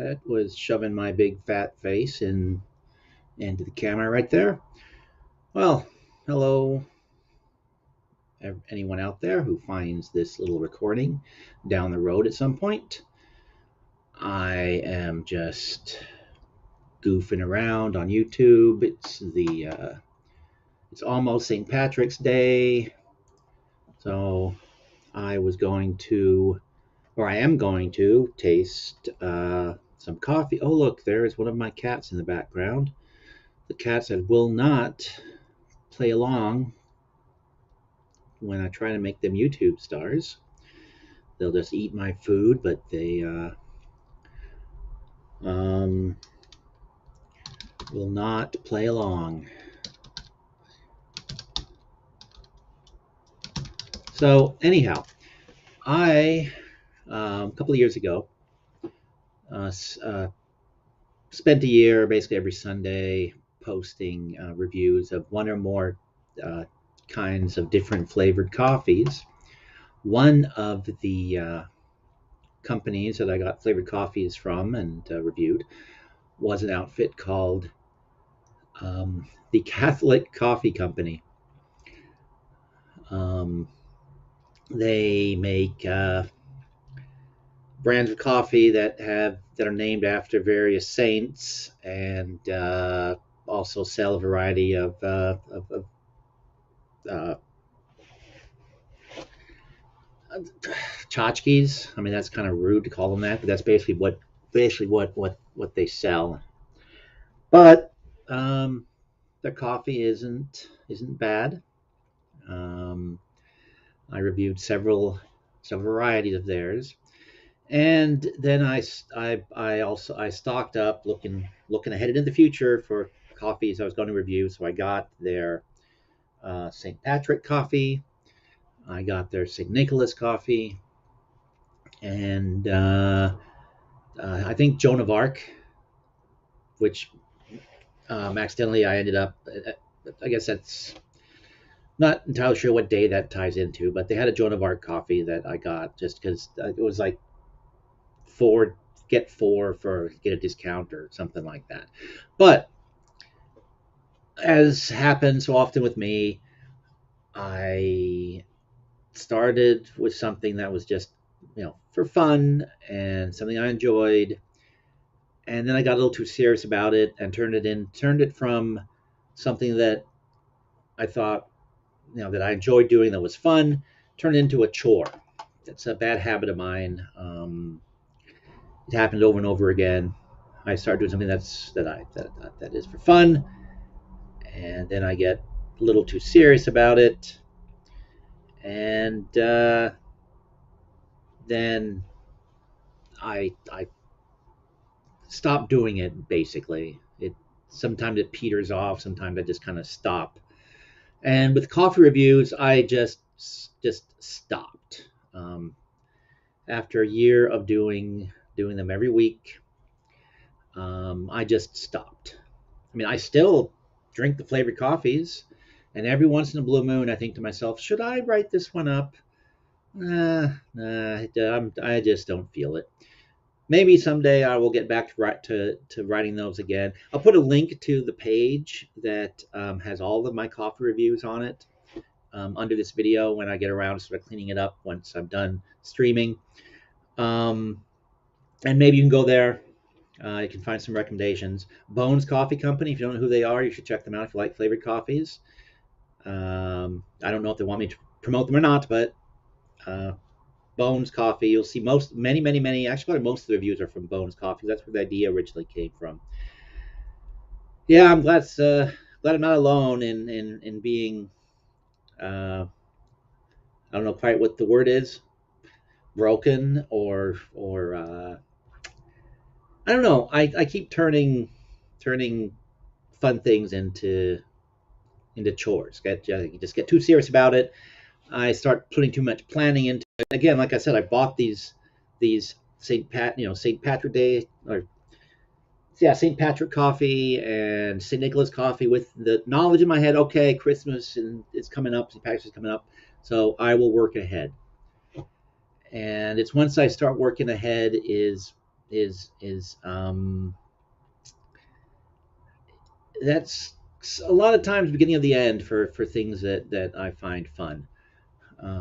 That was shoving my big fat face into the camera right there. Well, hello, anyone out there who finds this little recording down the road at some point. I am just goofing around on YouTube. It's almost St. Patrick's Day, so I am going to taste some coffee. Oh, look, there's one of my cats in the background. The cats that will not play along when I try to make them YouTube stars. They'll just eat my food, but they will not play along. So anyhow, I a couple of years ago spent a year basically every Sunday posting reviews of one or more kinds of different flavored coffees. One of the companies that I got flavored coffees from and reviewed was an outfit called the Catholic Coffee Company. They make brands of coffee that are named after various saints, and also sell a variety of tchotchkes. I mean, that's kind of rude to call them that, but that's basically what they sell. But their coffee isn't bad. I reviewed several varieties of theirs, and then I stocked up, looking ahead into the future for coffees I was going to review. So I got their St. Patrick coffee, I got their St. Nicholas coffee, and I think Joan of Arc, which accidentally I ended up. I guess that's not entirely sure what day that ties into, but they had a Joan of Arc coffee that I got just because it was like get a discount or something like that. But as happens so often with me, I started with something that was just for fun and something I enjoyed, and then I got a little too serious about it and turned it from something that I thought that I enjoyed doing, that was fun, turned into a chore. It's a bad habit of mine. It happened over and over again. I start doing something that is for fun, and then I get a little too serious about it, and then I stop doing it. Basically, sometimes it peters off. Sometimes I just kind of stop. And with coffee reviews, I just stopped. After a year of doing them every week, I just stopped. I mean, I still drink the flavored coffees, and every once in a blue moon, I think to myself, should I write this one up? I just don't feel it. Maybe someday I will get back to writing those again. I'll put a link to the page that has all of my coffee reviews on it under this video when I get around to sort of cleaning it up once I'm done streaming. And maybe you can go there. You can find some recommendations. Bones Coffee Company, if you don't know who they are, you should check them out if you like flavored coffees. I don't know if they want me to promote them or not, but Bones Coffee, you'll see many, actually probably most of the reviews are from Bones Coffee. That's where the idea originally came from. Yeah, I'm glad I'm not alone in being I don't know quite what the word is, broken or I don't know. I keep turning fun things into chores. You just get too serious about it. I start putting too much planning into it. Again, like I said, I bought these St. Patrick Day, or St. Patrick coffee and St. Nicholas coffee with the knowledge in my head. Okay, Christmas is coming up. St. Patrick's is coming up, so I will work ahead. And it's once I start working ahead is is that's a lot of times beginning of the end for things that I find fun.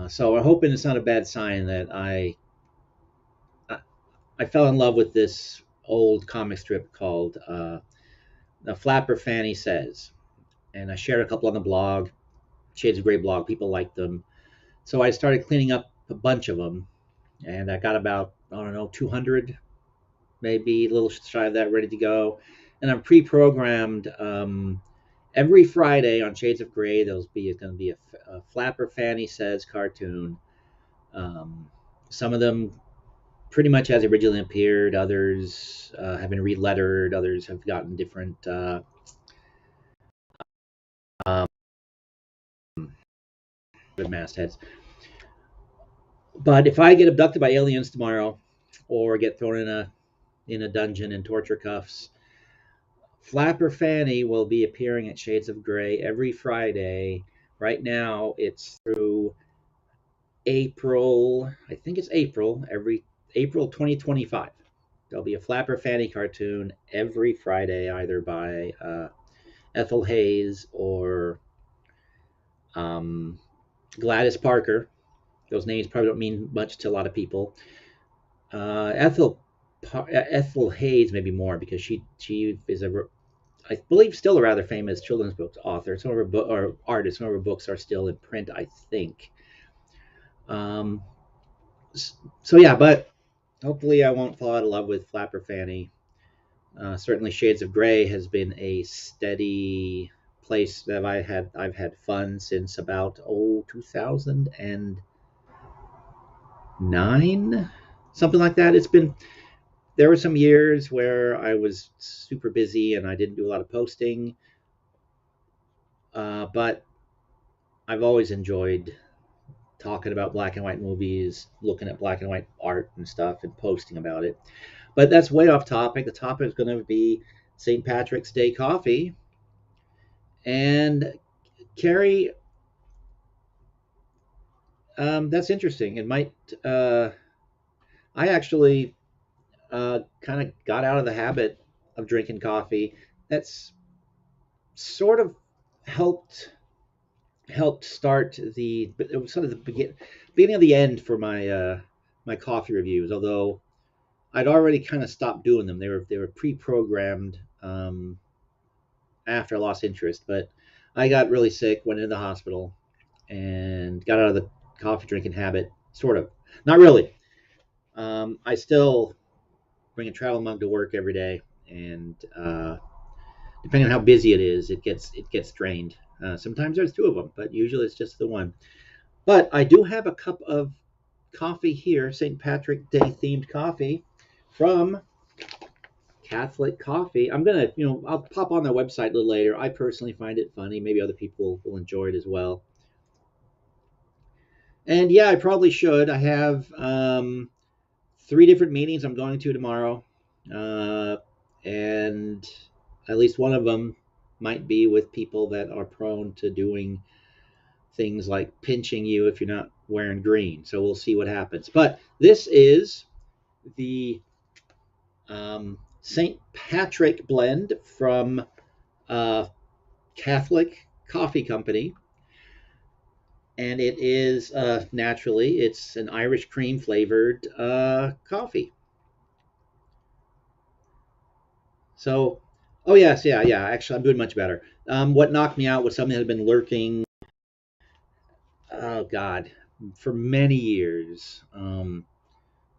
So I'm hoping it's not a bad sign that I, I fell in love with this old comic strip called "The Flapper Fanny Says," and I shared a couple on the blog, Shades of Grey blog. People liked them, so I started cleaning up a bunch of them, and I got about, I don't know, 200, maybe a little shy of that, ready to go. And I'm pre-programmed. Every Friday on Shades of Grey, there's going to be a Flapper Fanny Says cartoon. Some of them pretty much as originally appeared. Others have been relettered. Others have gotten different um, mastheads. But if I get abducted by aliens tomorrow, or get thrown in a dungeon in torture cuffs, Flapper Fanny will be appearing at Shades of Grey every Friday. Right now, it's through April. I think it's April. Every April 2025. There'll be a Flapper Fanny cartoon every Friday, either by Ethel Hayes or Gladys Parker. Those names probably don't mean much to a lot of people. Ethel Hayes maybe more, because she is I believe still a rather famous children's book author. Some of her or artist. Some of her books are still in print, I think. Um, so yeah, but hopefully I won't fall out of love with Flapper Fanny. Certainly, Shades of Grey has been a steady place that I've had fun since about 2009, something like that. There were some years where I was super busy and I didn't do a lot of posting, but I've always enjoyed talking about black and white movies, looking at black and white art and stuff, and posting about it. But that's way off topic. The topic is going to be St. Patrick's Day coffee. And Carrie, that's interesting. It might. I actually kind of got out of the habit of drinking coffee. That's sort of helped start it was sort of the beginning of the end for my coffee reviews. Although I'd already kind of stopped doing them. They were pre-programmed after I lost interest. But I got really sick, went into the hospital, and got out of the coffee drinking habit. Sort of, not really. I still bring a travel mug to work every day, and depending on how busy it is, it gets drained. Sometimes there's two of them, but usually it's just the one. But I do have a cup of coffee here, St. Patrick Day themed coffee from Catholic Coffee. I'll pop on their website a little later. I personally find it funny. Maybe other people will enjoy it as well. And yeah, I probably should. I have 3 different meetings I'm going to tomorrow, and at least one of them might be with people that are prone to doing things like pinching you if you're not wearing green. So we'll see what happens. But this is the St. Patrick blend from Catholic Coffee Company. And it is naturally, it's an Irish cream flavored coffee. So, oh yes, yeah. Actually, I'm doing much better. What knocked me out was something that had been lurking, oh God, for many years.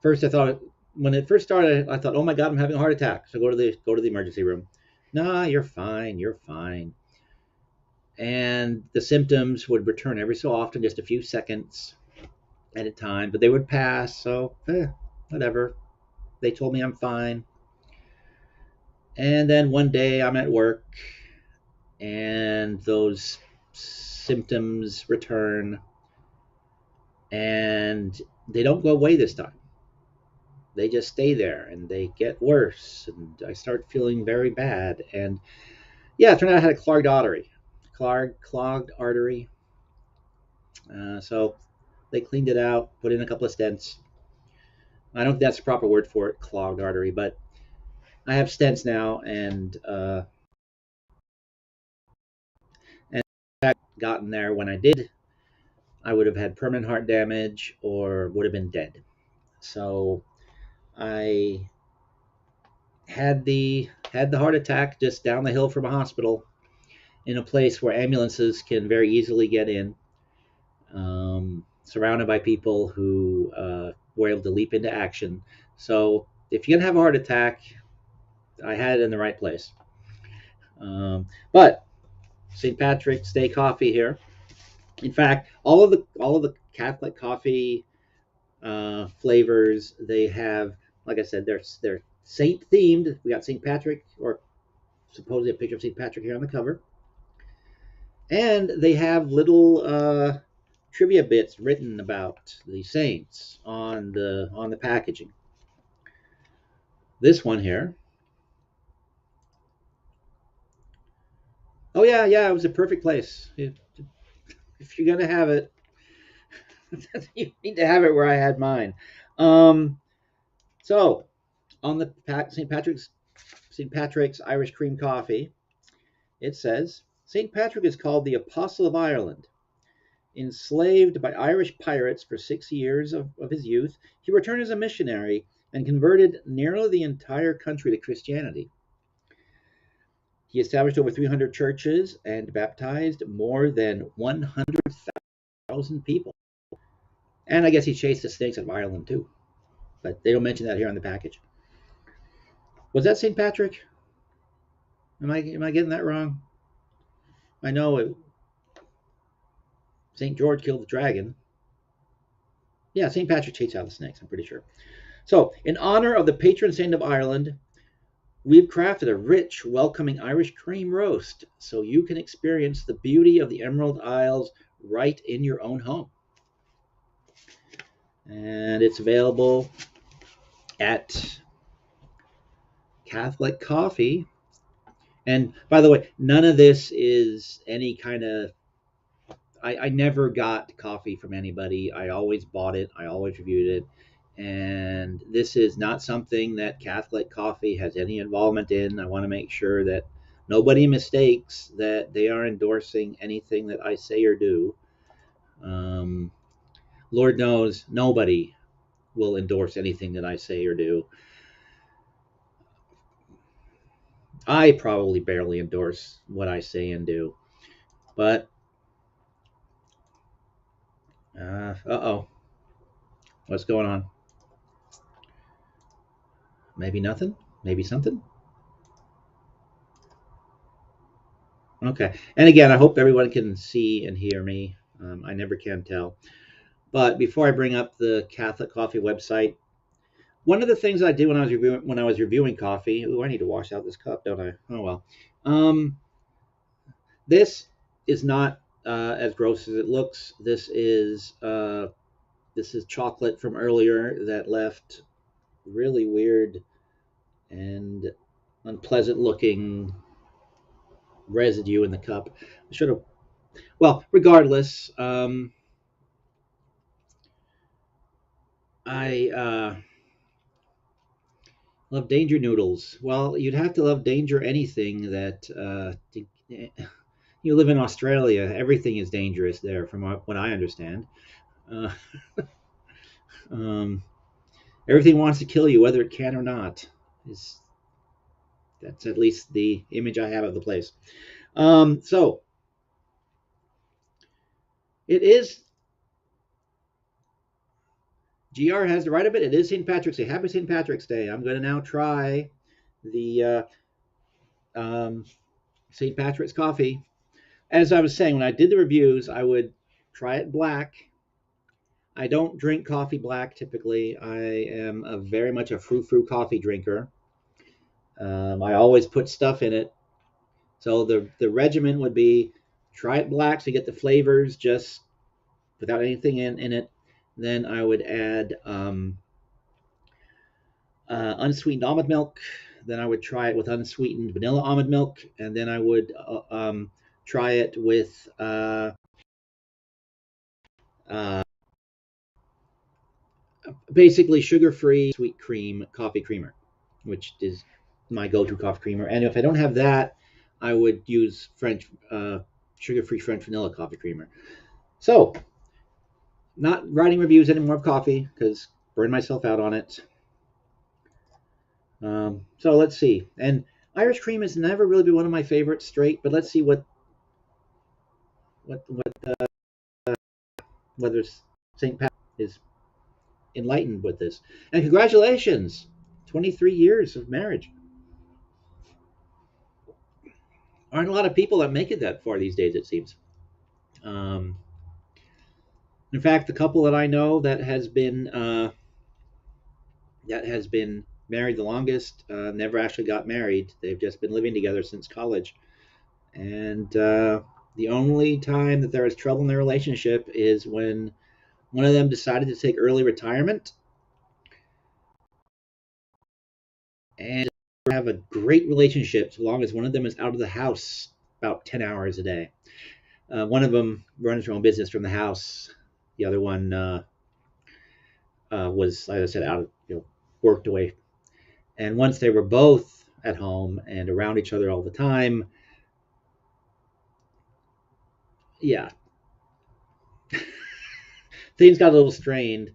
First, I thought when it first started, I thought, oh my God, I'm having a heart attack. So go to the emergency room. Nah, you're fine. You're fine. And the symptoms would return every so often, just a few seconds at a time, but they would pass. So, whatever. They told me I'm fine. And then one day I'm at work and those symptoms return, and they don't go away this time. They just stay there and they get worse, and I start feeling very bad. And yeah, it turned out I had a clogged artery. So they cleaned it out, put in a couple of stents, I don't think that's the proper word for it, clogged artery, but I have stents now, and gotten there when I did, I would have had permanent heart damage or would have been dead. So I had the heart attack just down the hill from a hospital in a place where ambulances can very easily get in, surrounded by people who were able to leap into action. So if you're gonna have a heart attack, I had it in the right place. But St. Patrick's Day coffee here. In fact, all of the Catholic coffee flavors they have, like I said, they're saint themed. We got St. Patrick, or supposedly a picture of St. Patrick here on the cover, and they have little trivia bits written about the saints on the packaging. This one here. Oh yeah, yeah, it was a perfect place. If you're gonna have it, you need to have it where I had mine. Um, so on the St. Patrick's Irish cream coffee, it says St. Patrick is called the Apostle of Ireland. Enslaved by Irish pirates for 6 years of his youth, he returned as a missionary and converted nearly the entire country to Christianity. He established over 300 churches and baptized more than 100,000 people. And I guess he chased the snakes out of Ireland too, but they don't mention that here on the package. Was that St. Patrick? Am I getting that wrong? I know St. George killed the dragon. Yeah, St. Patrick chased out the snakes, I'm pretty sure. So, in honor of the patron saint of Ireland, we've crafted a rich, welcoming Irish cream roast so you can experience the beauty of the Emerald Isles right in your own home. And it's available at Catholic Coffee. And by the way, none of this is any kind of. I never got coffee from anybody. I always bought it, I always reviewed it. And this is not something that Catholic Coffee has any involvement in. I want to make sure that nobody mistakes that they are endorsing anything that I say or do. Lord knows nobody will endorse anything that I say or do. I probably barely endorse what I say and do. But, uh-oh. What's going on? Maybe nothing? Maybe something? Okay. And again, I hope everyone can see and hear me. I never can tell. But before I bring up the Catholic Coffee website, one of the things I did when I was reviewing coffee. Ooh, I need to wash out this cup, don't I? Oh well. This is not as gross as it looks. This is chocolate from earlier that left really weird and unpleasant looking residue in the cup. I should have. Well, regardless, I love Danger noodles. Well, you'd have to love Danger anything that you live in Australia. Everything is dangerous there, from what I understand. Uh, um, everything wants to kill you, whether it can or not. Is That's at least the image I have of the place. So it is. GR has the right of it. It is St. Patrick's Day. Happy St. Patrick's Day. I'm going to now try the St. Patrick's coffee. As I was saying, when I did the reviews, I would try it black. I don't drink coffee black typically. I am very much a frou-frou coffee drinker. I always put stuff in it. So the regimen would be try it black so you get the flavors just without anything in it. Then I would add unsweetened almond milk. Then I would try it with unsweetened vanilla almond milk, and then I would try it with uh, basically sugar-free sweet cream coffee creamer, which is my go-to coffee creamer. And if I don't have that, I would use French sugar-free French vanilla coffee creamer. So, not writing reviews anymore of coffee because burned myself out on it. So let's see. And Irish cream has never really been one of my favorites straight, but let's see what whether St. Pat is enlightened with this. And congratulations, 23 years of marriage. Aren't a lot of people that make it that far these days, it seems. Um, in fact, the couple that I know that has been married the longest never actually got married. They've just been living together since college, and the only time that there was trouble in their relationship is when one of them decided to take early retirement and have a great relationship so long as one of them is out of the house about 10 hours a day. One of them runs her own business from the house. The other one was, like I said, out of, worked away. And once they were both at home and around each other all the time, yeah, things got a little strained.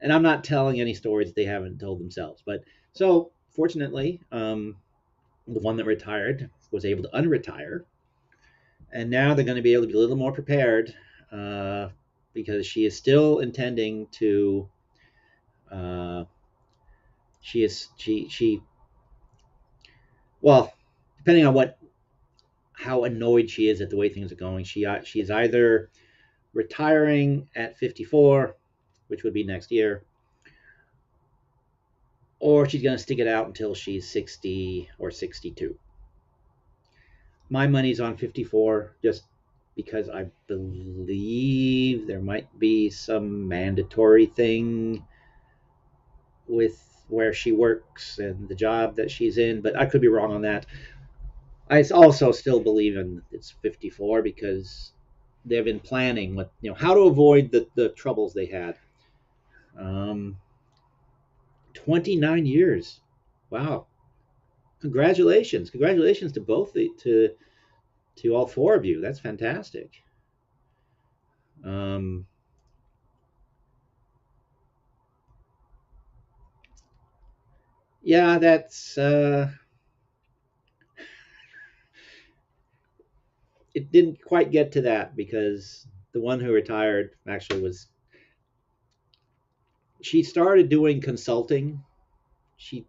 And I'm not telling any stories that they haven't told themselves. But so fortunately, the one that retired was able to unretire, and now they're going to be able to be a little more prepared uh, because she is still intending to. Uh, she well, depending on how annoyed she is at the way things are going, she's either retiring at 54, which would be next year, or she's going to stick it out until she's 60 or 62. My money's on 54 just because I believe there might be some mandatory thing with where she works and the job that she's in, but I could be wrong on that. I also still believe in it's 54 because they've been planning what how to avoid the troubles they had. Um, 29 years. Wow. Congratulations to both to all four of you. That's fantastic. Um, yeah, that's it didn't quite get to that because the one who retired actually was she started doing consulting. She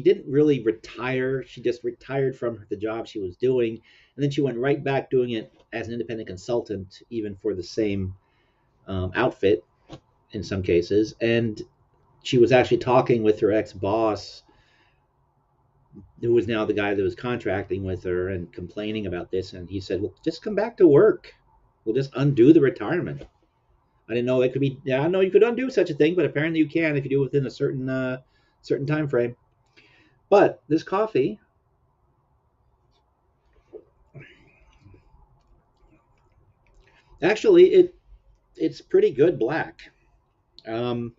didn't really retire. She just retired from the job she was doing, and then she went right back doing it as an independent consultant, even for the same outfit in some cases. And she was actually talking with her ex boss, who was now the guy that was contracting with her, and complaining about this. And he said, "Well, just come back to work. We'll just undo the retirement." I didn't know it could be. Yeah, I know you could undo such a thing, but apparently you can if you do it within a certain time frame. But this coffee, actually, it's pretty good black. Um,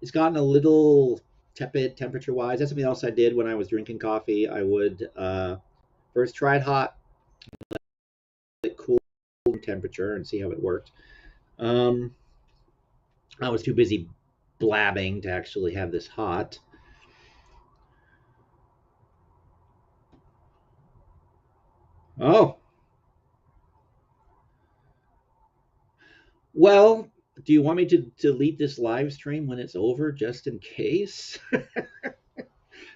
it's gotten a little tepid temperature wise. That's something else I did when I was drinking coffee. I would first try it hot, let it cool temperature, and see how it worked. Um, I was too busy blabbing to actually have this hot. Oh, well, do you want me to delete this live stream when it's over just in case?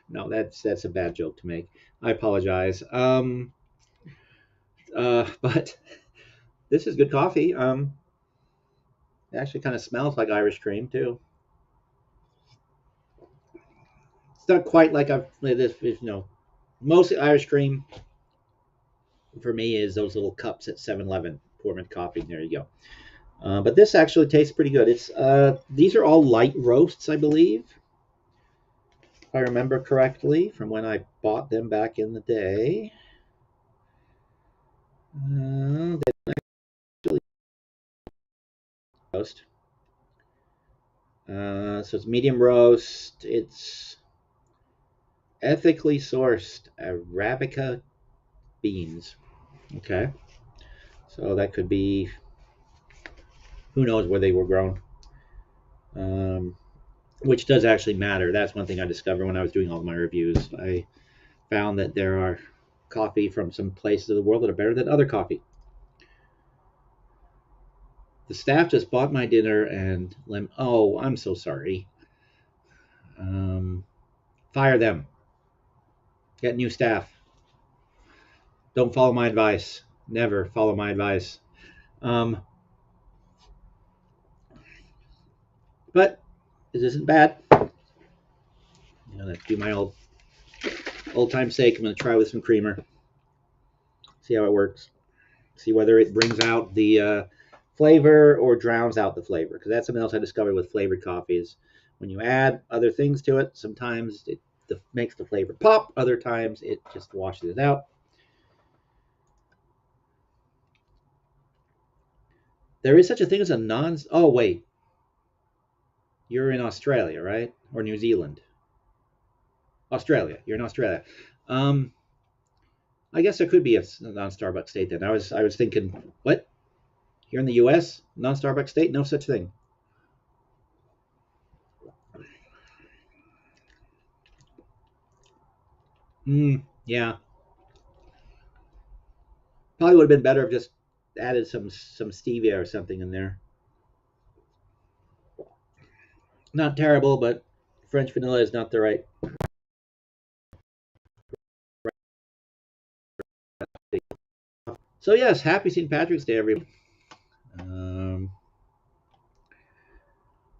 No, that's a bad joke to make. I apologize. But this is good coffee. It actually kind of smells like Irish cream too. It's not quite like I've this. Mostly Irish cream for me is those little cups at 7-Eleven. Pour coffee. There you go. But this actually tastes pretty good. It's these are all light roasts, I believe, if I remember correctly from when I bought them back in the day. They actually roast. So it's medium roast. It's ethically sourced Arabica beans. Okay. So that could be, who knows where they were grown, um, which does actually matter. That's one thing I discovered when I was doing all my reviews. I found that there are coffee from some places of the world that are better than other coffee. The staff just bought my dinner and oh, I'm so sorry. Um, Fire them. Get new staff. Don't follow my advice. Never follow my advice. Um, but this isn't bad. I'm gonna do my old time sake. I'm gonna try with some creamer. See how it works. See whether it brings out the flavor or drowns out the flavor. Because that's something else I discovered with flavored coffees. When you add other things to it, sometimes it makes the flavor pop. Other times it just washes it out. There is such a thing as a non. Oh wait, you're in Australia, right? Or New Zealand? Australia. You're in Australia. Um, I guess there could be a non-Starbucks state then. I was thinking, what? Here in the U.S., non-Starbucks state? No such thing. Yeah, probably would have been better if just added some stevia or something in there. Not terrible, but French vanilla is not the right. So yes, happy St. Patrick's Day, everybody. Um,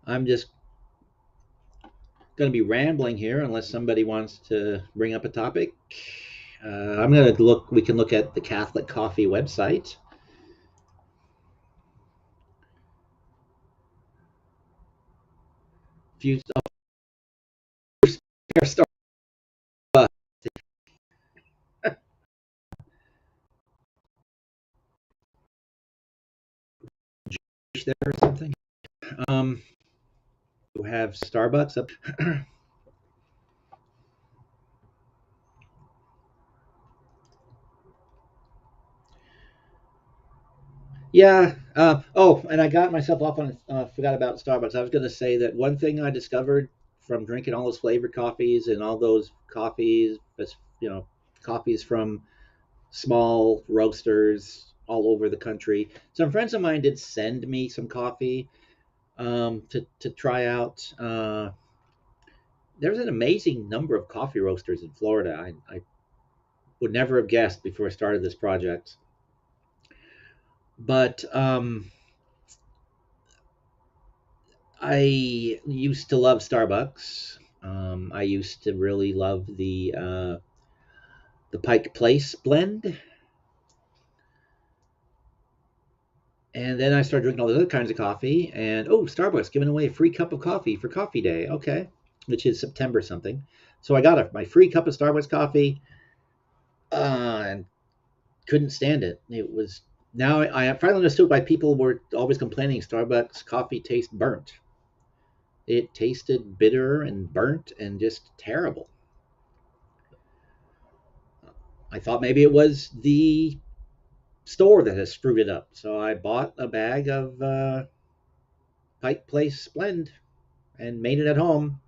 I'm just going to be rambling here unless somebody wants to bring up a topic. I'm going to look. We can look at the Catholic Coffee website. If you start there or something, you have Starbucks up. Yeah. Oh, and I got myself off on. Forgot about Starbucks. I was going to say that one thing I discovered from drinking all those flavored coffees and all those coffees, you know, coffees from small roasters all over the country. Some friends of mine did send me some coffee to try out. There's an amazing number of coffee roasters in Florida. I would never have guessed before I started this project. But I used to love Starbucks. I used to really love the Pike Place blend, and then I started drinking all the other kinds of coffee. And oh, Starbucks giving away a free cup of coffee for Coffee Day. Okay, which is September something. So I got my free cup of Starbucks coffee, and couldn't stand it. It was now I finally understood why people were always complaining Starbucks coffee tastes burnt. It tasted bitter and burnt and just terrible. I thought maybe it was the store that has screwed it up. So I bought a bag of Pike Place Blend and made it at home,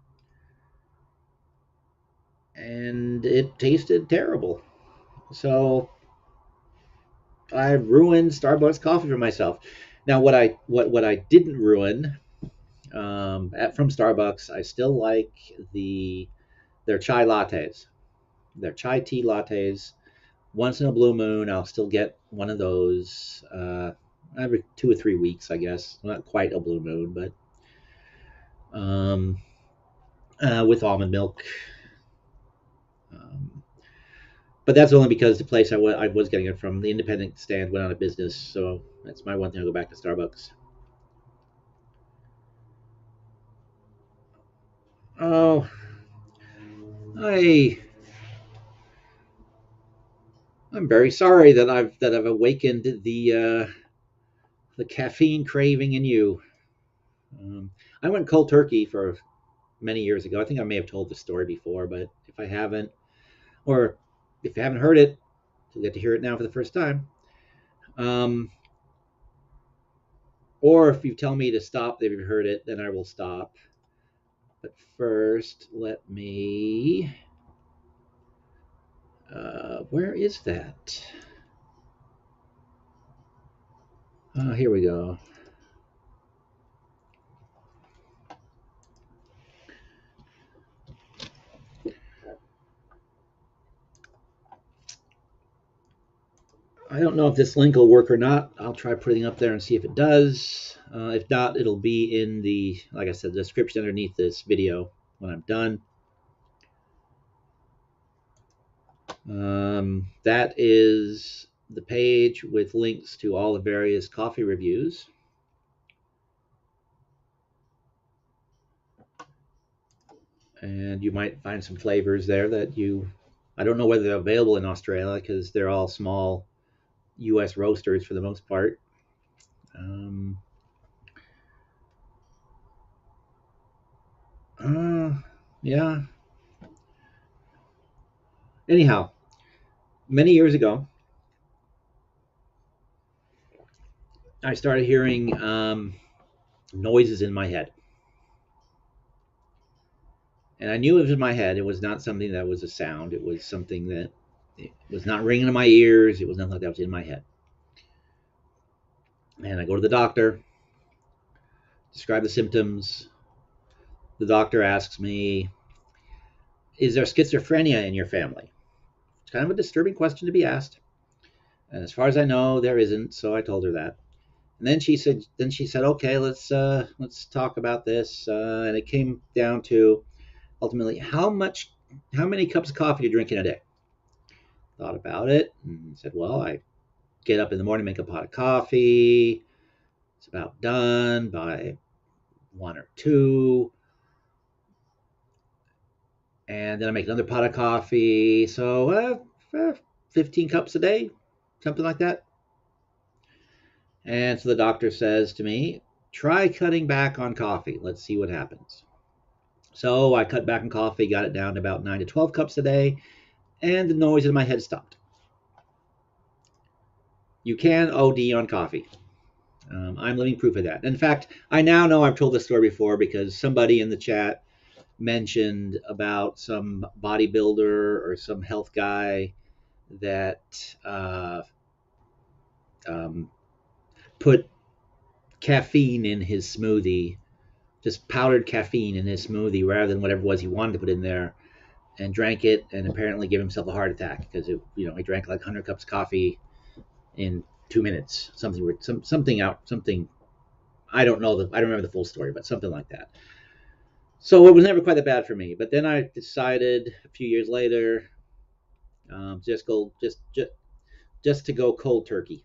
and it tasted terrible. So I ruined Starbucks coffee for myself. Now, what I didn't ruin from Starbucks, I still like their chai lattes, their chai tea lattes. Once in a blue moon, I'll still get one of those every 2 or 3 weeks, I guess. Not quite a blue moon, but um, with almond milk. Um, but that's only because the place I was getting it from, the independent stand, went out of business. So that's my one thing. I'll go back to Starbucks. Oh, I I'm very sorry that I've awakened the caffeine craving in you. I went cold turkey for many years ago. I think I may have told the story before, but if I haven't, or if you haven't heard it, you'll get to hear it now for the first time. Um, or if you tell me to stop if you've heard it, then I will stop. But first, let me. Where is that? Here we go. I don't know if this link will work or not. I'll try putting it up there and see if it does. If not, it'll be in the, like I said, the description underneath this video when I'm done. That is the page with links to all the various coffee reviews. And you might find some flavors there that I don't know whether they're available in Australia because they're all small US roasters for the most part. Um, yeah. Anyhow, many years ago, I started hearing noises in my head. And I knew it was in my head. It was not something that was a sound. It was something that it was not ringing in my ears. It was nothing like that. It was in my head. And I go to the doctor, describe the symptoms. The doctor asks me, is there schizophrenia in your family? It's kind of a disturbing question to be asked. And as far as I know, there isn't. So I told her that. And then she said, okay, let's talk about this. And it came down to ultimately how many cups of coffee do you drink in a day? Thought about it and said, well, I get up in the morning, make a pot of coffee. It's about done by 1 or 2. And then I make another pot of coffee. So 15 cups a day, something like that. And so the doctor says to me, try cutting back on coffee. Let's see what happens. So I cut back on coffee, got it down to about 9 to 12 cups a day, and the noise in my head stopped. You can OD on coffee. I'm living proof of that. In fact, I now know I've told this story before because somebody in the chat mentioned about some bodybuilder or some health guy that put caffeine in his smoothie, just powdered caffeine in his smoothie rather than whatever it was he wanted to put in there, and drank it, and apparently gave himself a heart attack because he drank like 100 cups of coffee in 2 minutes. Something. I don't know I don't remember the full story, but something like that. So it was never quite that bad for me. But then I decided a few years later, just to go cold turkey.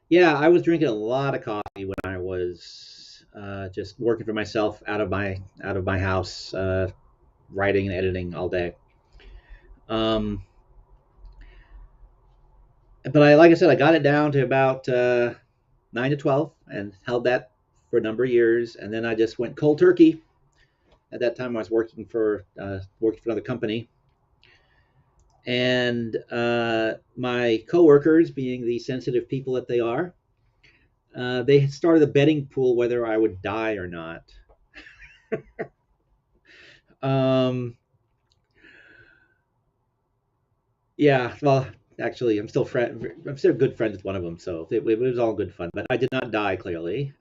Yeah, I was drinking a lot of coffee when I was just working for myself out of my house, writing and editing all day. Um, but like I said, I got it down to about 9 to 12 and held that for a number of years, and then I just went cold turkey. At that time, I was working for another company, and my coworkers, being the sensitive people that they are, they had started a betting pool whether I would die or not. um, yeah, well, actually, I'm still good friends with one of them, so it was all good fun. But I did not die, clearly.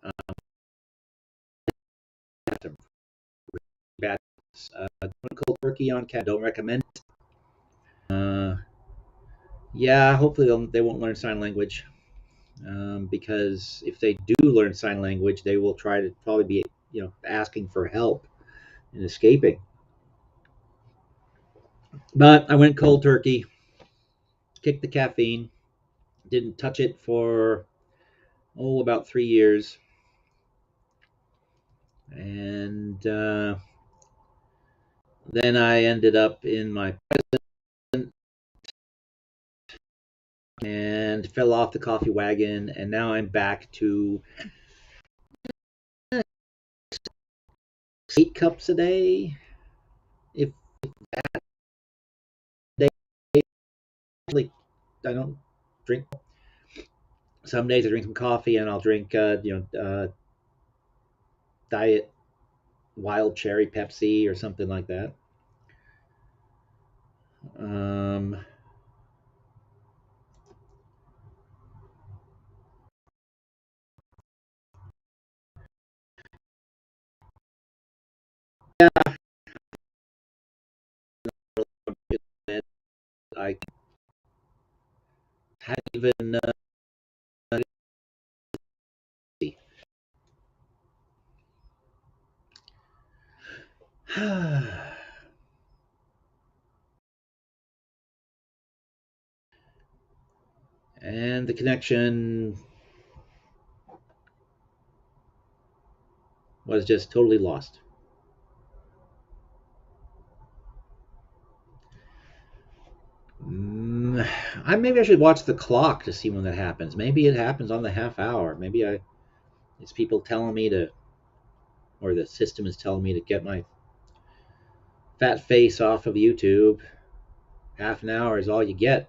Some bad cold turkey on cat. Don't recommend. Uh, yeah, hopefully they won't learn sign language. Because if they do learn sign language, they will try to probably be, asking for help and escaping. But I went cold turkey, kicked the caffeine, didn't touch it for about 3 years, and then I ended up in my present and fell off the coffee wagon, and now I'm back to 8 cups a day. If they actually, I don't drink. Some days I drink some coffee and I'll drink, diet wild cherry Pepsi or something like that. Um, I hadn't even and the connection was just totally lost. Maybe I should watch the clock to see when that happens. Maybe it happens on the half hour. It's people telling me to, or the system is telling me to get my fat face off of YouTube. Half an hour is all you get.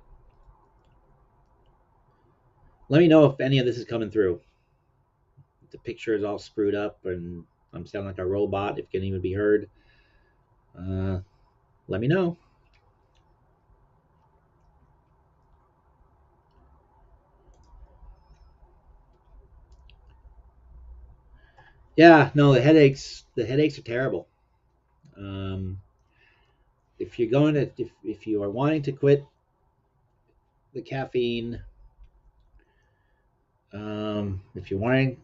Let me know if any of this is coming through. If the picture is all screwed up and I'm sounding like a robot, if it can even be heard. Uh, Let me know. Yeah, no, the headaches are terrible. Um, if you're going to, if you are wanting to quit the caffeine, if you're wanting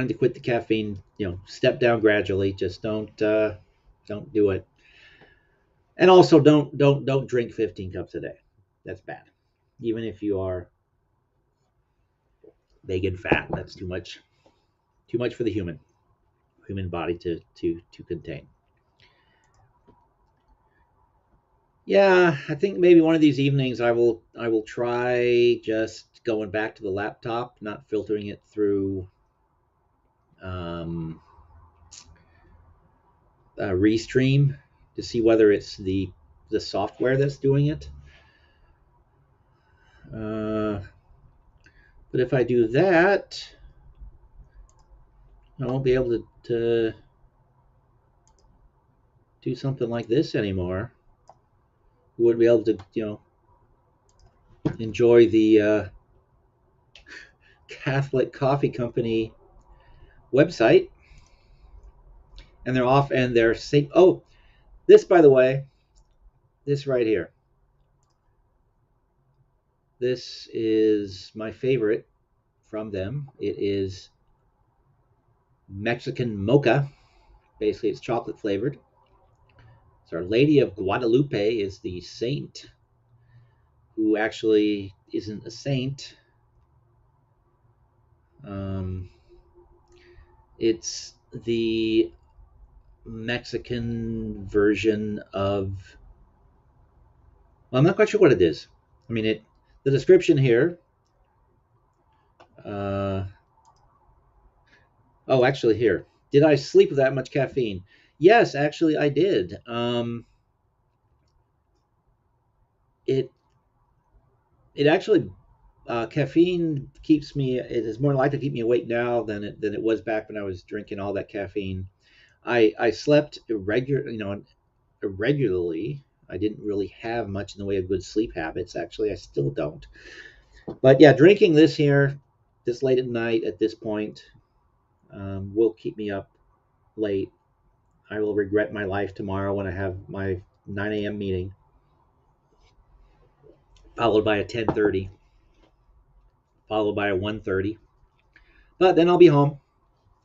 to quit the caffeine, step down gradually. Just don't do it. And also don't drink 15 cups a day. That's bad. Even if you are vegan fat, that's too much. Too much for the human body to contain. Yeah, I think maybe one of these evenings I will try just going back to the laptop, not filtering it through um, Restream to see whether it's the software that's doing it. Uh, but if I do that, I won't be able to do something like this anymore. We wouldn't be able to, enjoy the Catholic Coffee Company website, and they're off, and they're safe. Oh, this, by the way, this right here. This is my favorite from them. It is Mexican mocha. Basically, it's chocolate flavored. So Our Lady of Guadalupe is the saint who actually isn't a saint. Um, it's the Mexican version of. Well, I'm not quite sure what it is. I mean, the description here. Uh, oh, actually, here. Did I sleep with that much caffeine? Yes, actually, I did. It it actually caffeine keeps me. It is more likely to keep me awake now than it was back when I was drinking all that caffeine. I slept irregularly. I didn't really have much in the way of good sleep habits. Actually, I still don't. But yeah, drinking this late at night at this point will keep me up late. I will regret my life tomorrow when I have my 9 a.m. meeting, followed by a 10:30, followed by a 1:30. But then I'll be home.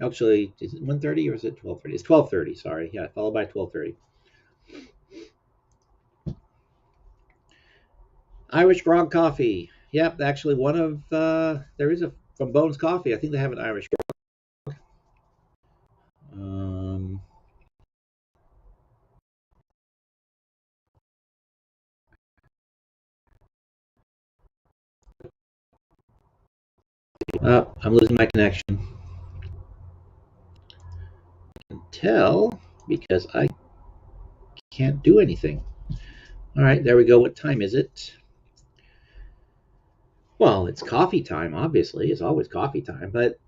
Actually, is it 1:30 or is it 12:30? It's 12:30. Sorry, yeah, followed by 12:30. Irish grog coffee. Yep, actually, there is a from Bones Coffee. I think they have an Irish grog. Um, I'm losing my connection. Tell because I can't do anything. All right, there we go. What time is it? Well, it's coffee time, obviously. It's always coffee time, but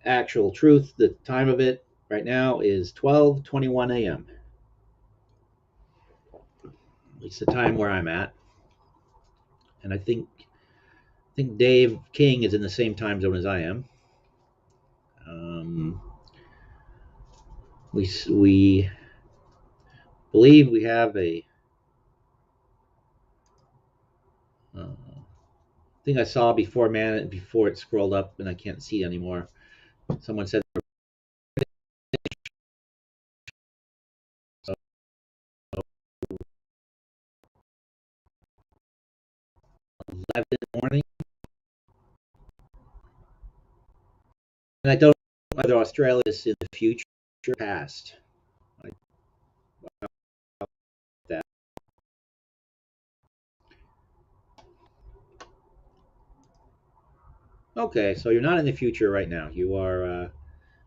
actual truth, the time of it right now is 12:21 a.m. At least the time where I'm at. And I think Dave King is in the same time zone as I am. Um, we believe we have a thing I saw before it scrolled up and I can't see it anymore. Someone said 11 in the morning, and I don't know whether Australia is in the future or past. Like that. Okay, so you're not in the future right now. You are.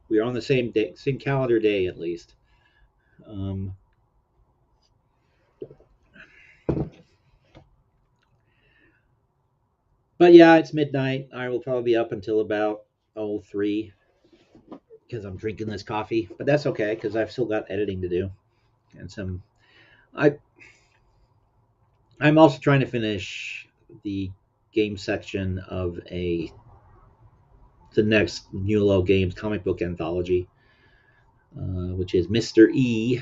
We are on the same day, same calendar day at least. Um, but yeah, it's midnight. I will probably be up until about 03 because I'm drinking this coffee. But that's okay because I've still got editing to do and some. I I'm also trying to finish the game section of a the next Nulo Games comic book anthology, which is Mr. E.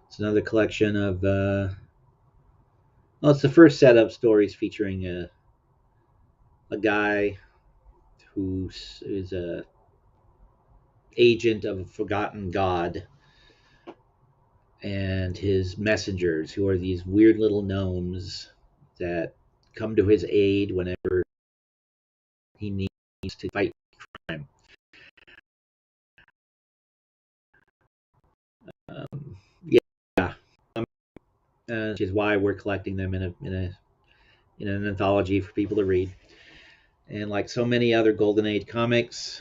It's another collection of. Well, it's the first set of stories featuring a guy who is a agent of a forgotten god and his messengers, who are these weird little gnomes that come to his aid whenever he needs to fight crime. Yeah, which is why we're collecting them in an anthology for people to read. And like so many other Golden Age comics,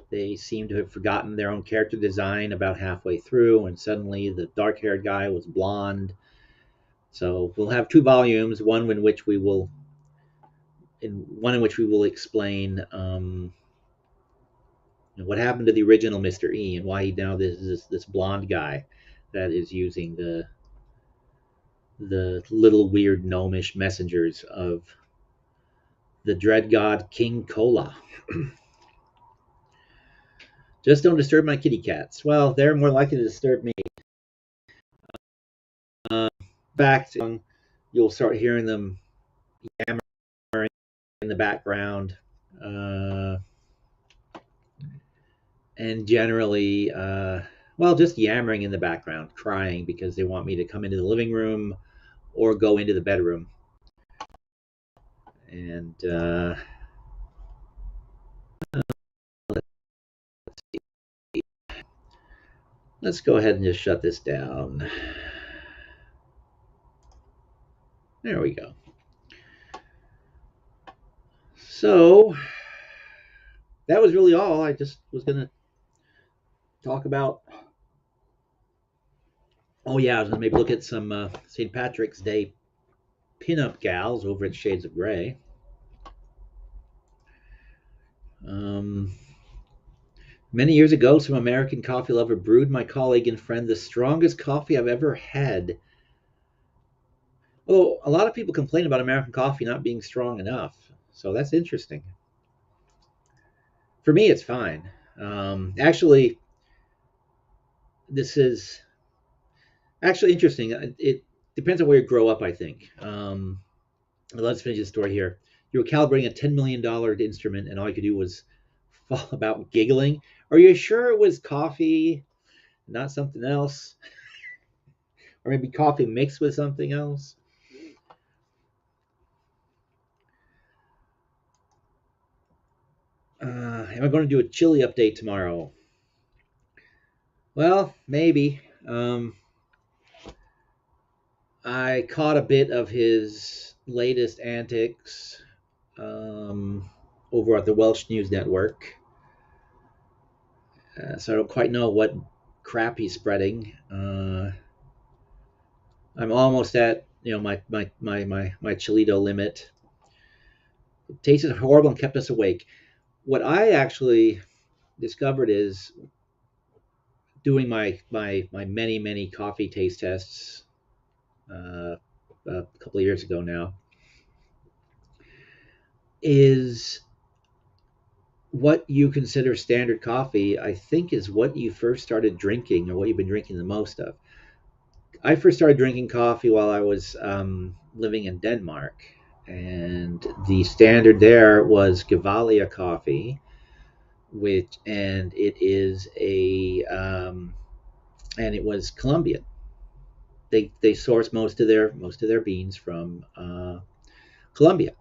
they seem to have forgotten their own character design about halfway through, and suddenly the dark-haired guy was blonde. So we'll have two volumes, one in which we will explain what happened to the original Mr. E and why he now this blonde guy that is using the little weird gnomish messengers of the dread god King Kola. Just don't disturb my kitty cats. Well, they're more likely to disturb me. Fact, you'll start hearing them yammering in the background, uh, and generally, well, just yammering in the background, crying because they want me to come into the living room or go into the bedroom. And let's go ahead and just shut this down. There we go. So that was really all. I just was going to talk about. Oh, yeah, I was going to maybe look at some St. Patrick's Day pinup gals over at Shades of Grey. Um, Many years ago, some American coffee lover brewed my colleague and friend the strongest coffee I've ever had. Well, a lot of people complain about American coffee not being strong enough, so that's interesting. For me, it's fine. Actually, this is actually interesting. It depends on where you grow up, I think. Let's finish the story here. You were calibrating a $10 million instrument, and all you could do was fall about giggling. Are you sure it was coffee, not something else? Or maybe coffee mixed with something else? Am I going to do a chili update tomorrow? Well, maybe. I caught a bit of his latest antics um, over at the Welsh News Network, So I don't quite know what crap he's spreading. I'm almost at my Chilito limit. It tasted horrible and kept us awake. What I actually discovered is doing my many coffee taste tests uh, a couple of years ago now is what you consider standard coffee. I think is what you first started drinking or what you've been drinking the most of. I first started drinking coffee while I was living in Denmark, and the standard there was Gevalia coffee, which and it is a and it was Colombian. They source most of their beans from Colombia.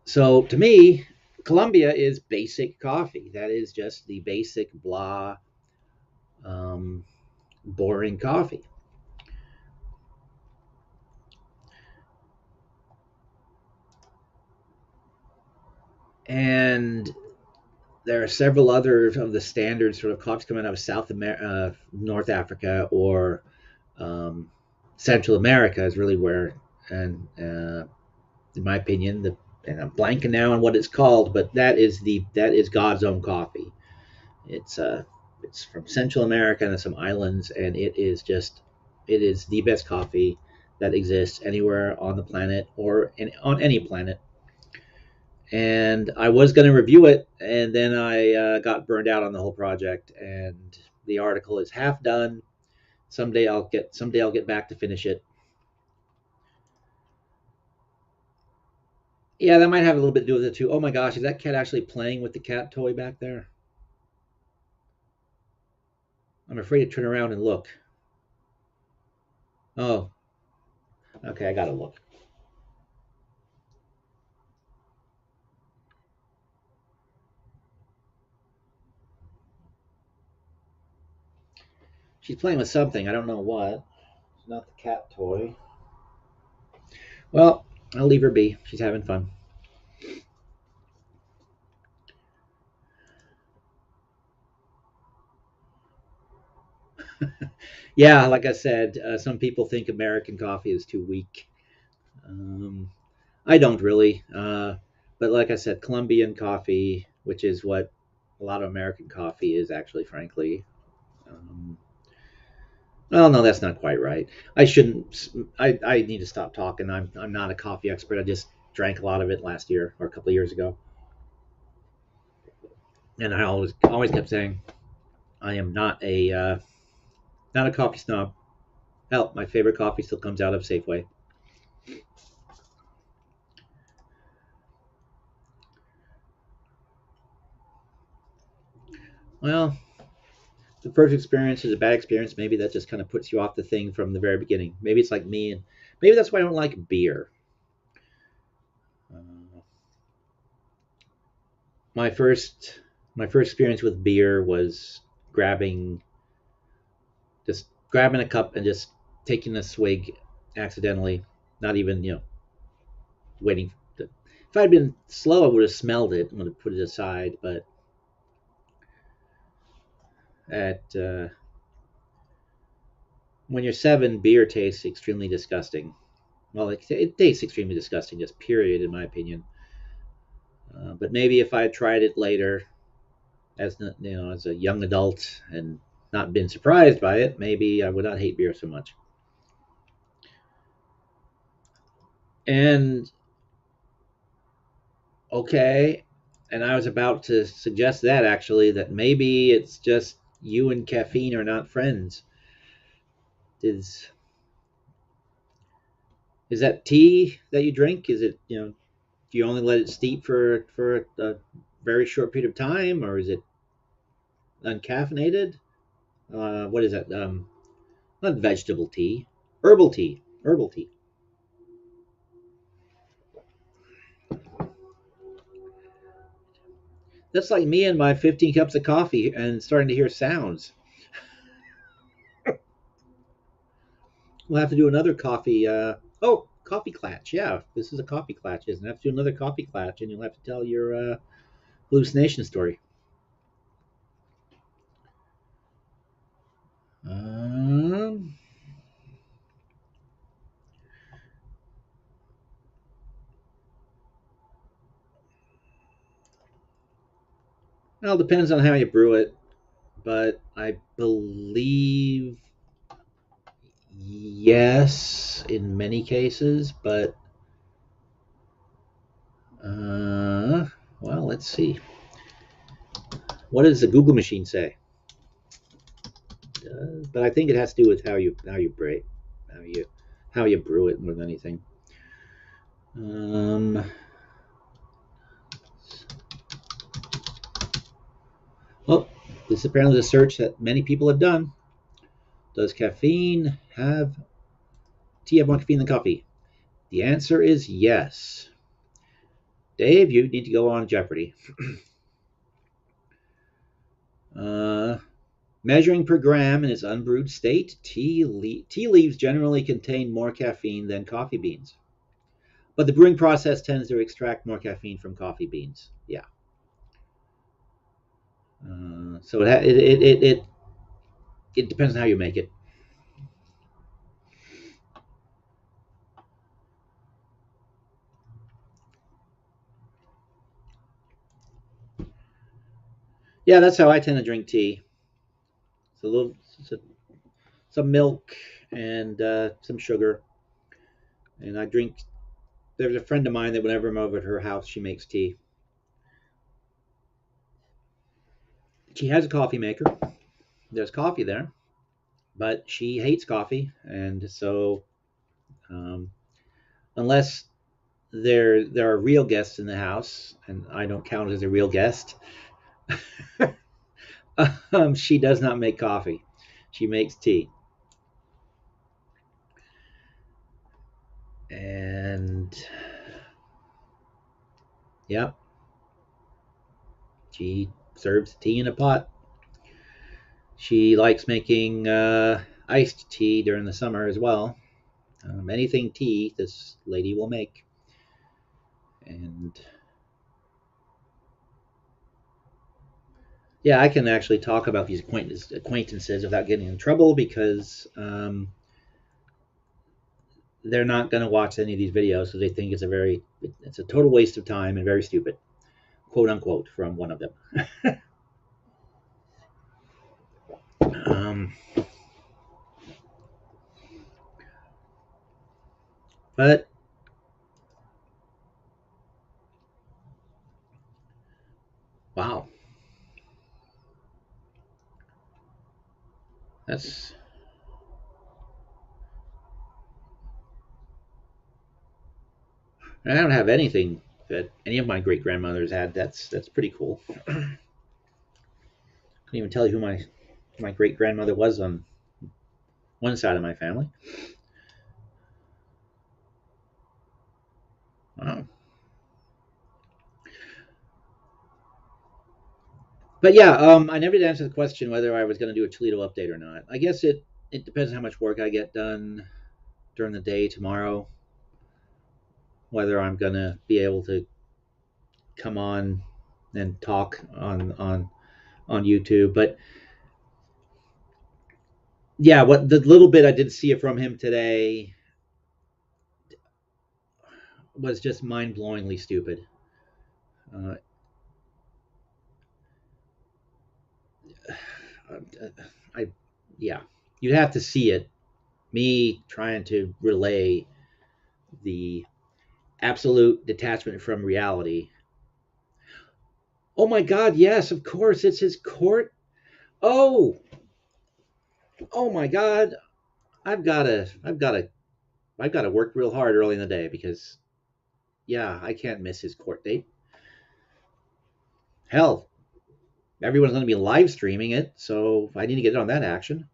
So to me, Colombia is basic coffee. That is just the basic blah, um, boring coffee. And there are several other of the standard sort of coffees coming out of South America, North Africa, or um, Central America is really where, and in my opinion, and I'm blanking now on what it's called, but that is God's own coffee. It's it's from Central America and some islands, and it is the best coffee that exists anywhere on the planet or on any planet. And I was going to review it, and then I got burned out on the whole project. And the article is half done. Someday I'll get back to finish it. Yeah, that might have a little bit to do with it too. Oh my gosh, is that cat actually playing with the cat toy back there? I'm afraid to turn around and look. Oh, okay, I gotta look. She's playing with something. I don't know what. It's not the cat toy. Well, I'll leave her be. She's having fun. Yeah, like I said, some people think American coffee is too weak. Um, I don't really. But like I said, Colombian coffee, which is what a lot of American coffee is actually, frankly. Um, well, no, that's not quite right. I shouldn't. I need to stop talking. I'm not a coffee expert. I just drank a lot of it last year or a couple of years ago, and I always kept saying I am not a coffee snob. Hell, my favorite coffee still comes out of Safeway. Well, the first experience is a bad experience. Maybe that just kind of puts you off the thing from the very beginning. Maybe it's like me, and maybe that's why I don't like beer. Uh, my first my first experience with beer was grabbing just grabbing a cup and just taking a swig accidentally, not even waiting. If I'd been slow, I would have smelled it and would have put it aside. But at when you're 7, beer tastes extremely disgusting. Well, it tastes extremely disgusting, just period, in my opinion. But maybe if I had tried it later, as a young adult, and not been surprised by it, maybe I would not hate beer so much. And okay, and I was about to suggest that actually that maybe it's just you and caffeine are not friends. Is is that tea that you drink? Is it do you only let it steep for a very short period of time, or is it uncaffeinated? What is that? Not vegetable tea, herbal tea, herbal tea. That's like me and my 15 cups of coffee and starting to hear sounds. We'll have to do another coffee. Oh, coffee clatch. Yeah, this is a coffee clatch, isn't it? Have to do another coffee clatch, and you'll have to tell your hallucination story. Um, well, it depends on how you brew it, but I believe yes in many cases. But uh, well, let's see. What does the Google machine say? But I think it has to do with how you break, how you how you brew it more than anything. Um, well, this is apparently a search that many people have done. Does tea have more caffeine than coffee? The answer is yes. Dave, you need to go on Jeopardy. Uh, Measuring per gram in its unbrewed state, tea leaves generally contain more caffeine than coffee beans. But the brewing process tends to extract more caffeine from coffee beans. Yeah. So it depends on how you make it. Yeah, that's how I tend to drink tea. It's a little, some milk and some sugar, and I drink. There's a friend of mine that whenever I'm over at her house, she makes tea. She has a coffee maker. There's coffee there, but she hates coffee, and so um, unless there are real guests in the house, and I don't count as a real guest, she does not make coffee. She makes tea, and yep, she serves tea in a pot. She likes making iced tea during the summer as well. Anything tea, this lady will make. And yeah, I can actually talk about these acquaintances without getting in trouble because they're not going to watch any of these videos, so they think it's a total waste of time and very stupid, quote unquote, from one of them. um, but wow, that's I don't have anything that any of my great grandmothers had. That's pretty cool. Couldn't even tell you who my great grandmother was on one side of my family. Wow. But yeah, I never did answer the question whether I was going to do a Toledo update or not. I guess it depends on how much work I get done during the day tomorrow, whether I'm going to be able to come on and talk on YouTube. But yeah, what the little bit I did see from him today was just mind blowingly stupid. Uh, I yeah, you'd have to see it. Me trying to relay the absolute detachment from reality. Oh my God! Yes, of course, it's his court. Oh, oh my God! I've got to work real hard early in the day because yeah, I can't miss his court date. Hell, everyone's going to be live streaming it, so I need to get on that action.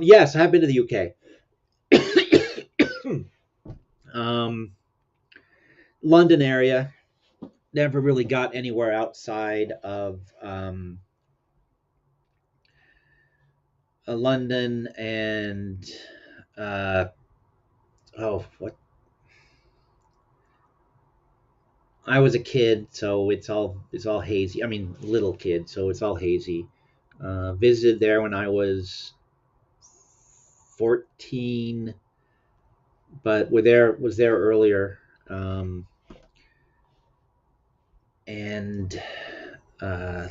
Yes, I have been to the UK. um, London area. Never really got anywhere outside of London and uh, oh, what? I was a kid, so it's all hazy. I mean, little kid, so it's all hazy. Visited there when I was 14, but was there earlier. Um, and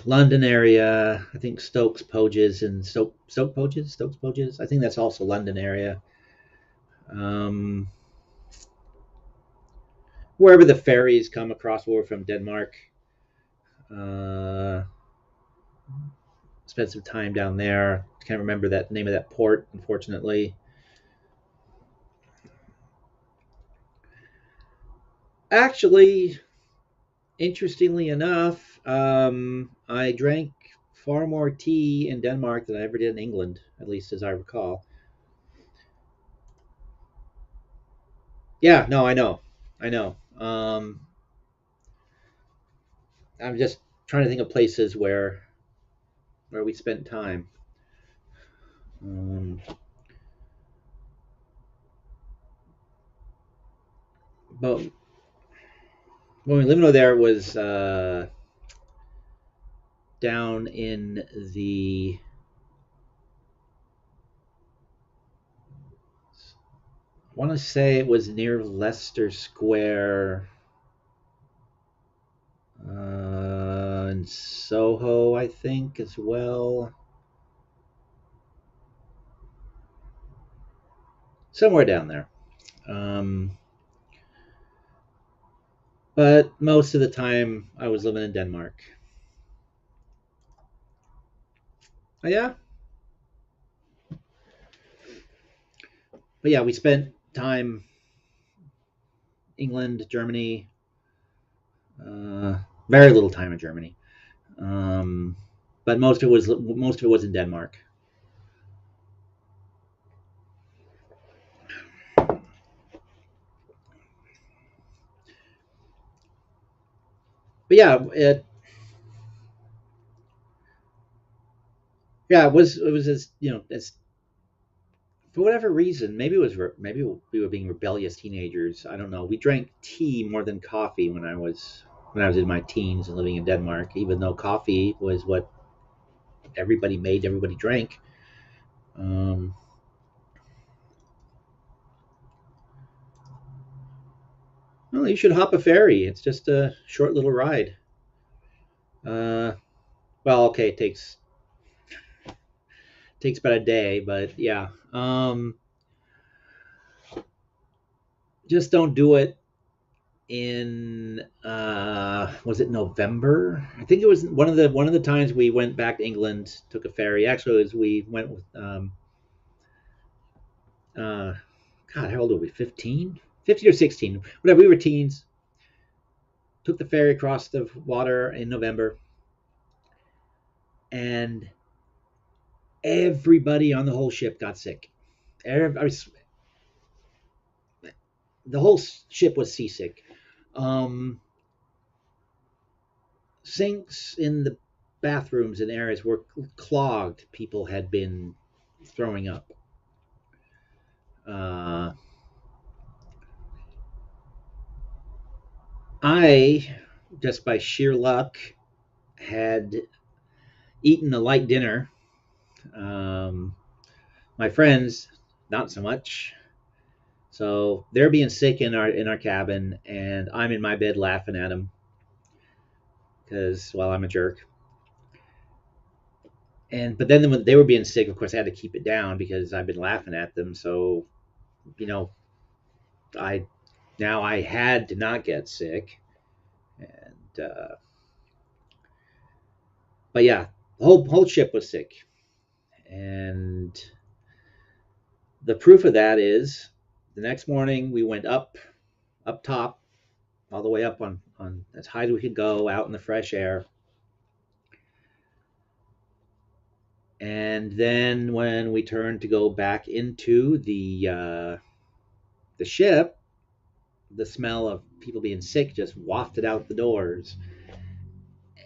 London area, I think Stokes Poges and Stokes Poges. I think that's also London area. Um, Wherever the ferries come across over from Denmark. Uh, Spent some time down there. Can't remember that name of that port, unfortunately. Actually, interestingly enough, I drank far more tea in Denmark than I ever did in England, at least as I recall. Yeah, no, I know. I'm just trying to think of places where we spent time. Um, but when we lived over there, it was down in the. I want to say it was near Leicester Square, in Soho, I think, as well. Somewhere down there. Um, but most of the time, I was living in Denmark. Oh, yeah, but yeah, we spent time England, Germany. Uh, Very little time in Germany, um, but most of it was in Denmark. But it was as as for whatever reason, maybe we were being rebellious teenagers. I don't know. We drank tea more than coffee when I was in my teens and living in Denmark, even though coffee was what everybody made, everybody drank. Um, well, you should hop a ferry. It's just a short little ride. Uh, well, okay, it takes about a day, but yeah. Just don't do it in was it November? I think it was one of the times we went back to England, took a ferry. Actually, it was we went with uh God, how old were we? 15? 15 or 16. Whatever, we were teens. Took the ferry across the water in November, and everybody on the whole ship got sick. Every, the whole ship was seasick. Um, Sinks in the bathrooms and areas were clogged. People had been throwing up. Uh, I, just by sheer luck, had eaten a light dinner. Um, my friends, not so much. So they're being sick in our cabin, and I'm in my bed laughing at them because, well, I'm a jerk. And but then when they were being sick, of course, I had to keep it down because I've been laughing at them. So you know, I now I had to not get sick, and but yeah, the whole ship was sick, and the proof of that is the next morning we went up top, all the way up on as high as we could go, out in the fresh air. And then when we turned to go back into the ship, the smell of people being sick just wafted out the doors.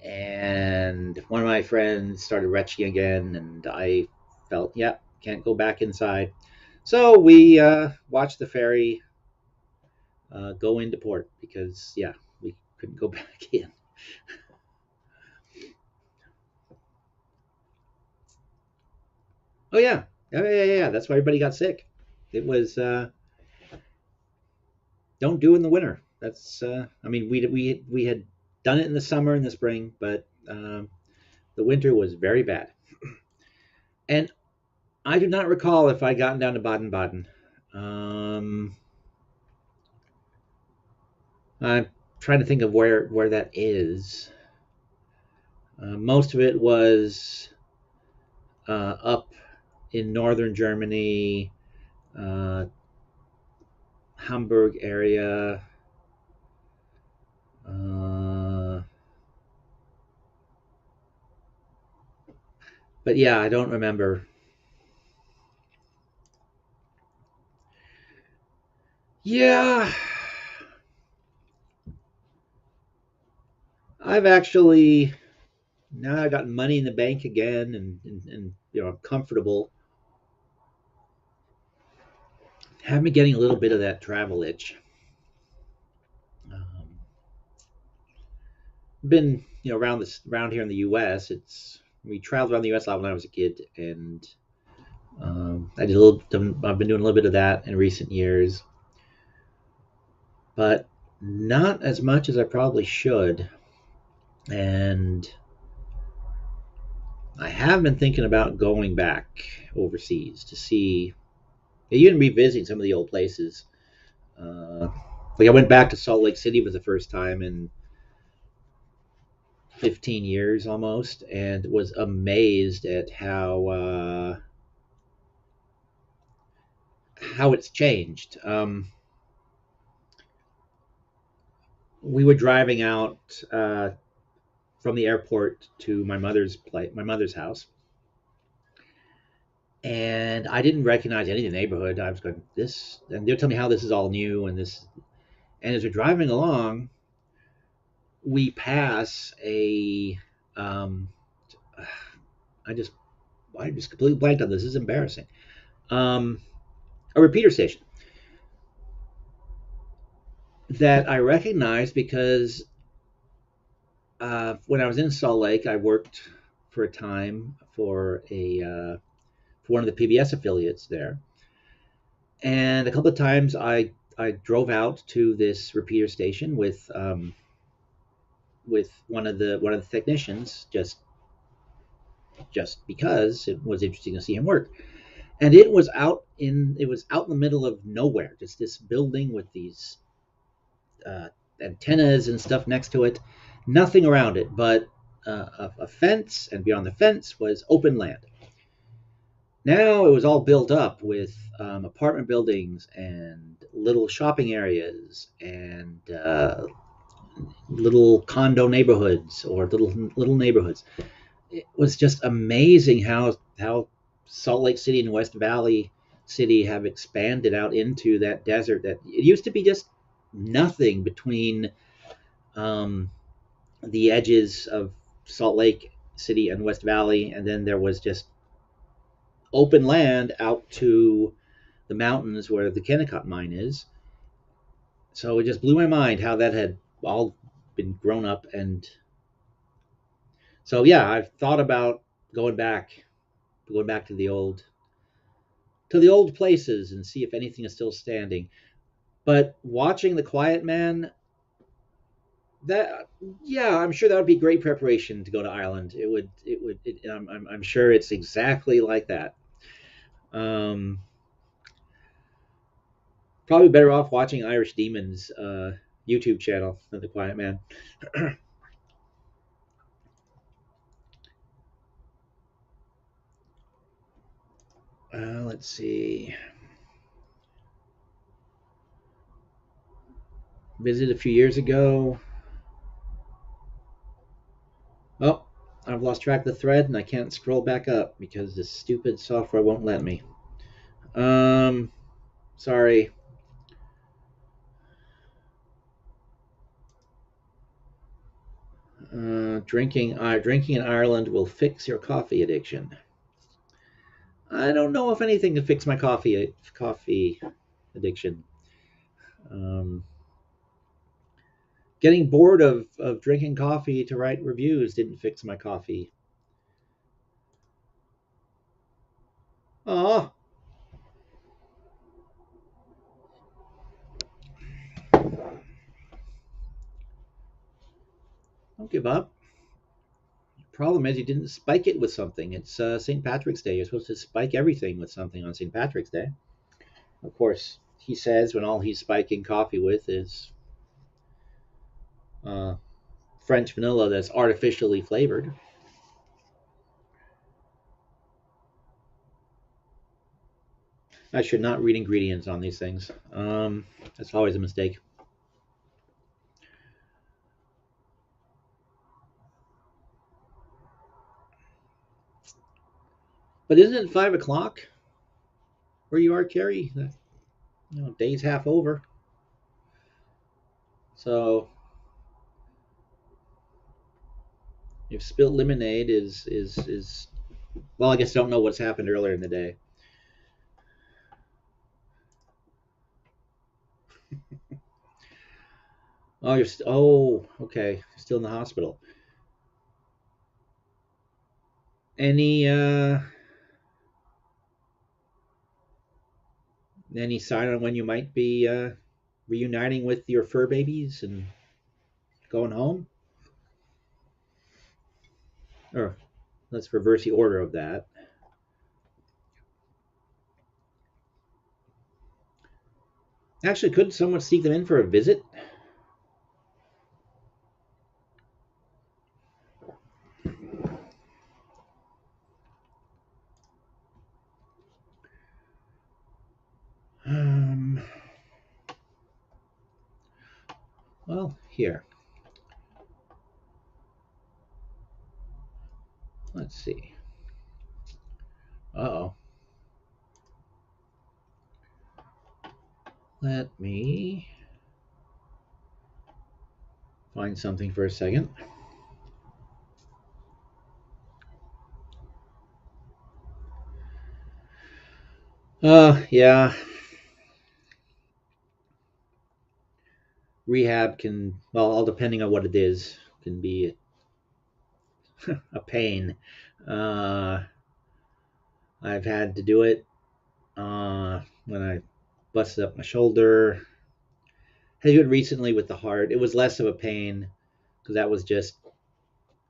And one of my friends started retching again, and I felt, yeah, can't go back inside. So we watched the ferry go into port because, yeah, we couldn't go back in. Oh yeah, yeah. That's why everybody got sick. It was don't do in the winter. That's I mean we had done it in the summer and the spring, but the winter was very bad. And I do not recall if I'd gotten down to Baden Baden. Um, I'm trying to think of where that is. Most of it was up in northern Germany, uh, Hamburg area. Uh, but yeah, I don't remember. Yeah, I've actually now I've got money in the bank again, and you know I'm comfortable. Have me getting a little bit of that travel itch. Um, been around this around here in the U.S. It's we traveled around the U.S. a lot when I was a kid, and I did a little. I've been doing a little bit of that in recent years, but not as much as I probably should. And I have been thinking about going back overseas to see, even revisiting some of the old places. Uh, like I went back to Salt Lake City for the first time in 15 years almost, and was amazed at how it's changed. We were driving out from the airport to my mother's house, and I didn't recognize any of the neighborhood. I was going this, and they'll tell me how this is all new and this. And as we're driving along, we pass a. Um, I just I just completely blanked on this. This is embarrassing. Um, a repeater station that I recognized because when I was in Salt Lake, I worked for a time for one of the PBS affiliates there, and a couple of times I drove out to this repeater station with one of the technicians just because it was interesting to see him work. And it was out in the middle of nowhere, just this building with these uh, antennas and stuff next to it, nothing around it but a fence, and beyond the fence was open land. Now it was all built up with apartment buildings and little shopping areas and little condo neighborhoods or little neighborhoods. It was just amazing how Salt Lake City and West Valley City have expanded out into that desert that it used to be just nothing between um, the edges of Salt Lake City and West Valley, and then there was just open land out to the mountains where the Kennecott mine is. So it just blew my mind how that had all been grown up. And so yeah, I've thought about going back to the old places and see if anything is still standing. But watching The Quiet Man, that yeah, I'm sure that would be great preparation to go to Ireland. I'm sure it's exactly like that. Um, Probably better off watching Irish Demons YouTube channel than The Quiet Man. Let's see. Visited a few years ago. Oh, I've lost track of the thread and I can't scroll back up because this stupid software won't let me. Um, Sorry. Drinking in Ireland will fix your coffee addiction. I don't know if anything can fix my coffee addiction. Um, Getting bored of drinking coffee to write reviews didn't fix my coffee. Oh, don't give up. Problem is, you didn't spike it with something. It's St. Patrick's Day. You're supposed to spike everything with something on St. Patrick's Day. Of course, he says when all he's spiking coffee with is uh, French vanilla that's artificially flavored. I should not read ingredients on these things. That's always a mistake. But isn't it 5 o'clock where you are, Carrie? Day's half over. So if spilt lemonade is well, I guess I don't know what's happened earlier in the day. Oh, okay. Still in the hospital. Any any sign on when you might be reuniting with your fur babies and going home? Or let's reverse the order of that. Actually, could someone sneak them in for a visit? Um, well, here. Let's see. Uh-oh. Let me find something for a second. Yeah. Rehab can, well, all depending on what it is, can be a pain. Uh, I've had to do it when I busted up my shoulder. I did it recently with the heart. It was less of a pain because that was just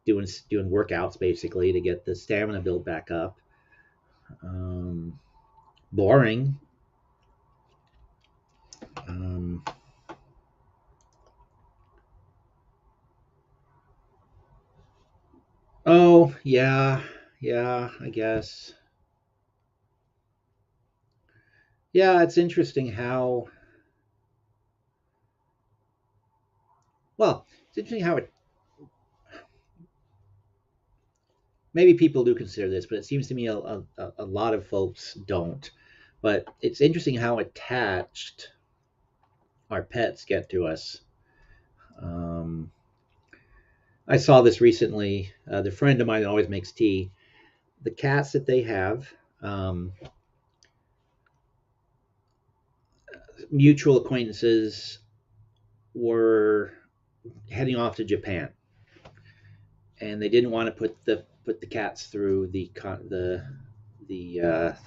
doing workouts basically to get the stamina built back up. Um, Boring. Um, oh yeah, yeah. I guess. Yeah, it's interesting how it's interesting how it maybe people do consider this, but it seems to me a lot of folks don't. But it's interesting how attached our pets get to us. Um, I saw this recently. The friend of mine that always makes tea. The cats that they have, um, mutual acquaintances, were heading off to Japan, and they didn't want to put the cats through the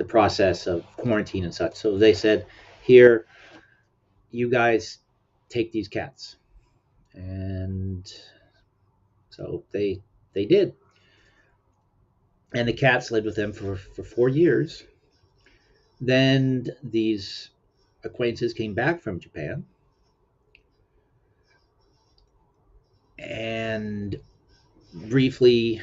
process of quarantine and such. So they said, "Here, you guys take these cats," and so they did, and the cats lived with them for 4 years. Then these acquaintances came back from Japan, and briefly,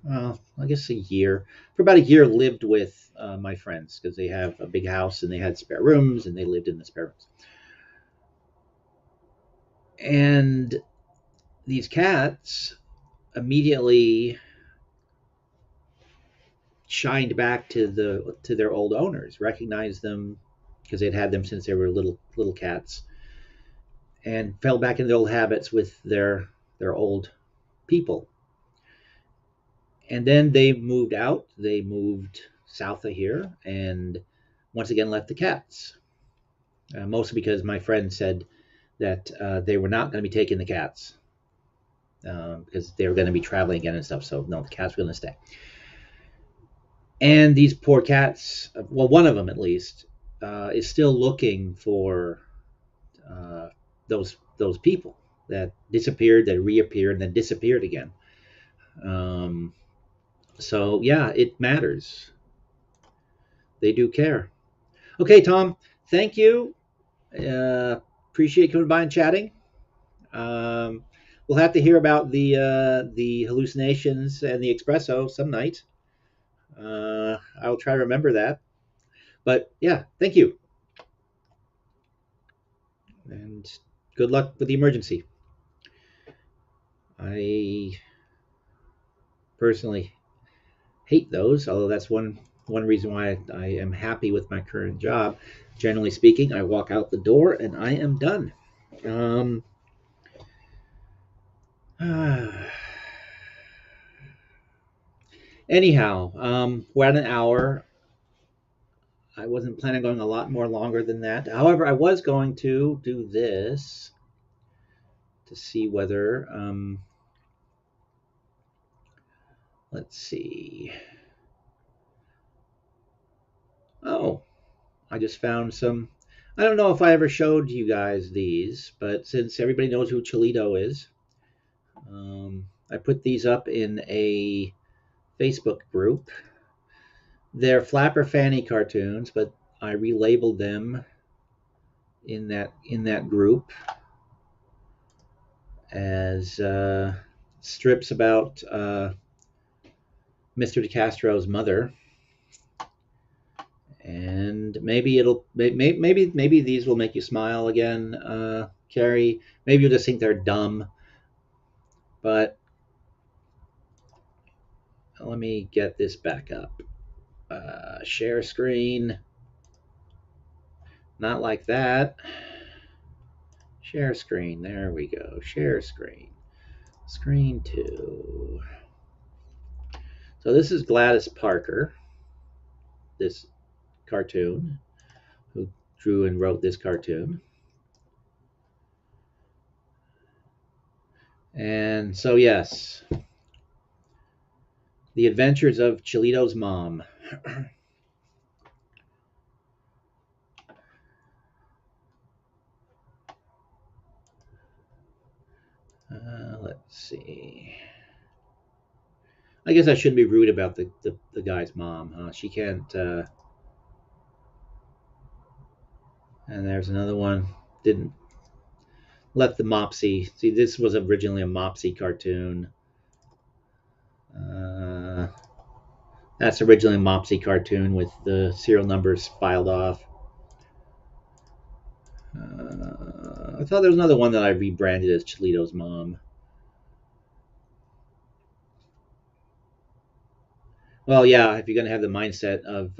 well, I guess a year, for about a year, lived with my friends because they have a big house and they had spare rooms and they lived in the spare rooms. And these cats immediately shined back to their old owners, recognized them because they'd had them since they were little cats, and fell back into their old habits with their old people. And then they moved out. They moved south of here, and once again left the cats. Mostly because my friend said that they were not going to be taking the cats because they were going to be traveling again and stuff. So no, the cats were going to stay. And these poor cats, well, one of them at least, is still looking for uh, those people that disappeared, that reappeared, and then disappeared again. Um, so yeah, it matters. They do care. Okay, Tom. Thank you. Appreciate coming by and chatting. Um, we'll have to hear about the hallucinations and the espresso some night. I'll try to remember that. But yeah, thank you, and good luck with the emergency. I personally hate those, although that's one reason why I am happy with my current job. Generally speaking, I walk out the door and I am done. Um, anyhow, we're at an hour. I wasn't planning on going a lot more longer than that. However, I was going to do this to see whether, let's see. Oh, I just found some. I don't know if I ever showed you guys these, but since everybody knows who Cholito is, I put these up in a Facebook group. They're Flapper Fanny cartoons, but I relabeled them in that group as strips about Mr. DeCastro's mother, and maybe these will make you smile again, Carrie. Maybe you'll just think they're dumb, but let me get this back up. Share screen, not like that. Share screen. There we go. Share screen. Screen two. So this is Gladys Parker, this cartoon, who drew and wrote this cartoon. And so, yes, The Adventures of Cholito's Mom. Let's see. I guess I shouldn't be rude about the guy's mom, huh? She can't. And there's another one. Didn't left the Mopsy. See, this was originally a Mopsy cartoon. Uh, that's originally a Mopsy cartoon with the serial numbers filed off. I thought there was another one that I rebranded as Cholito's Mom. Well, yeah, if you're going to have the mindset of.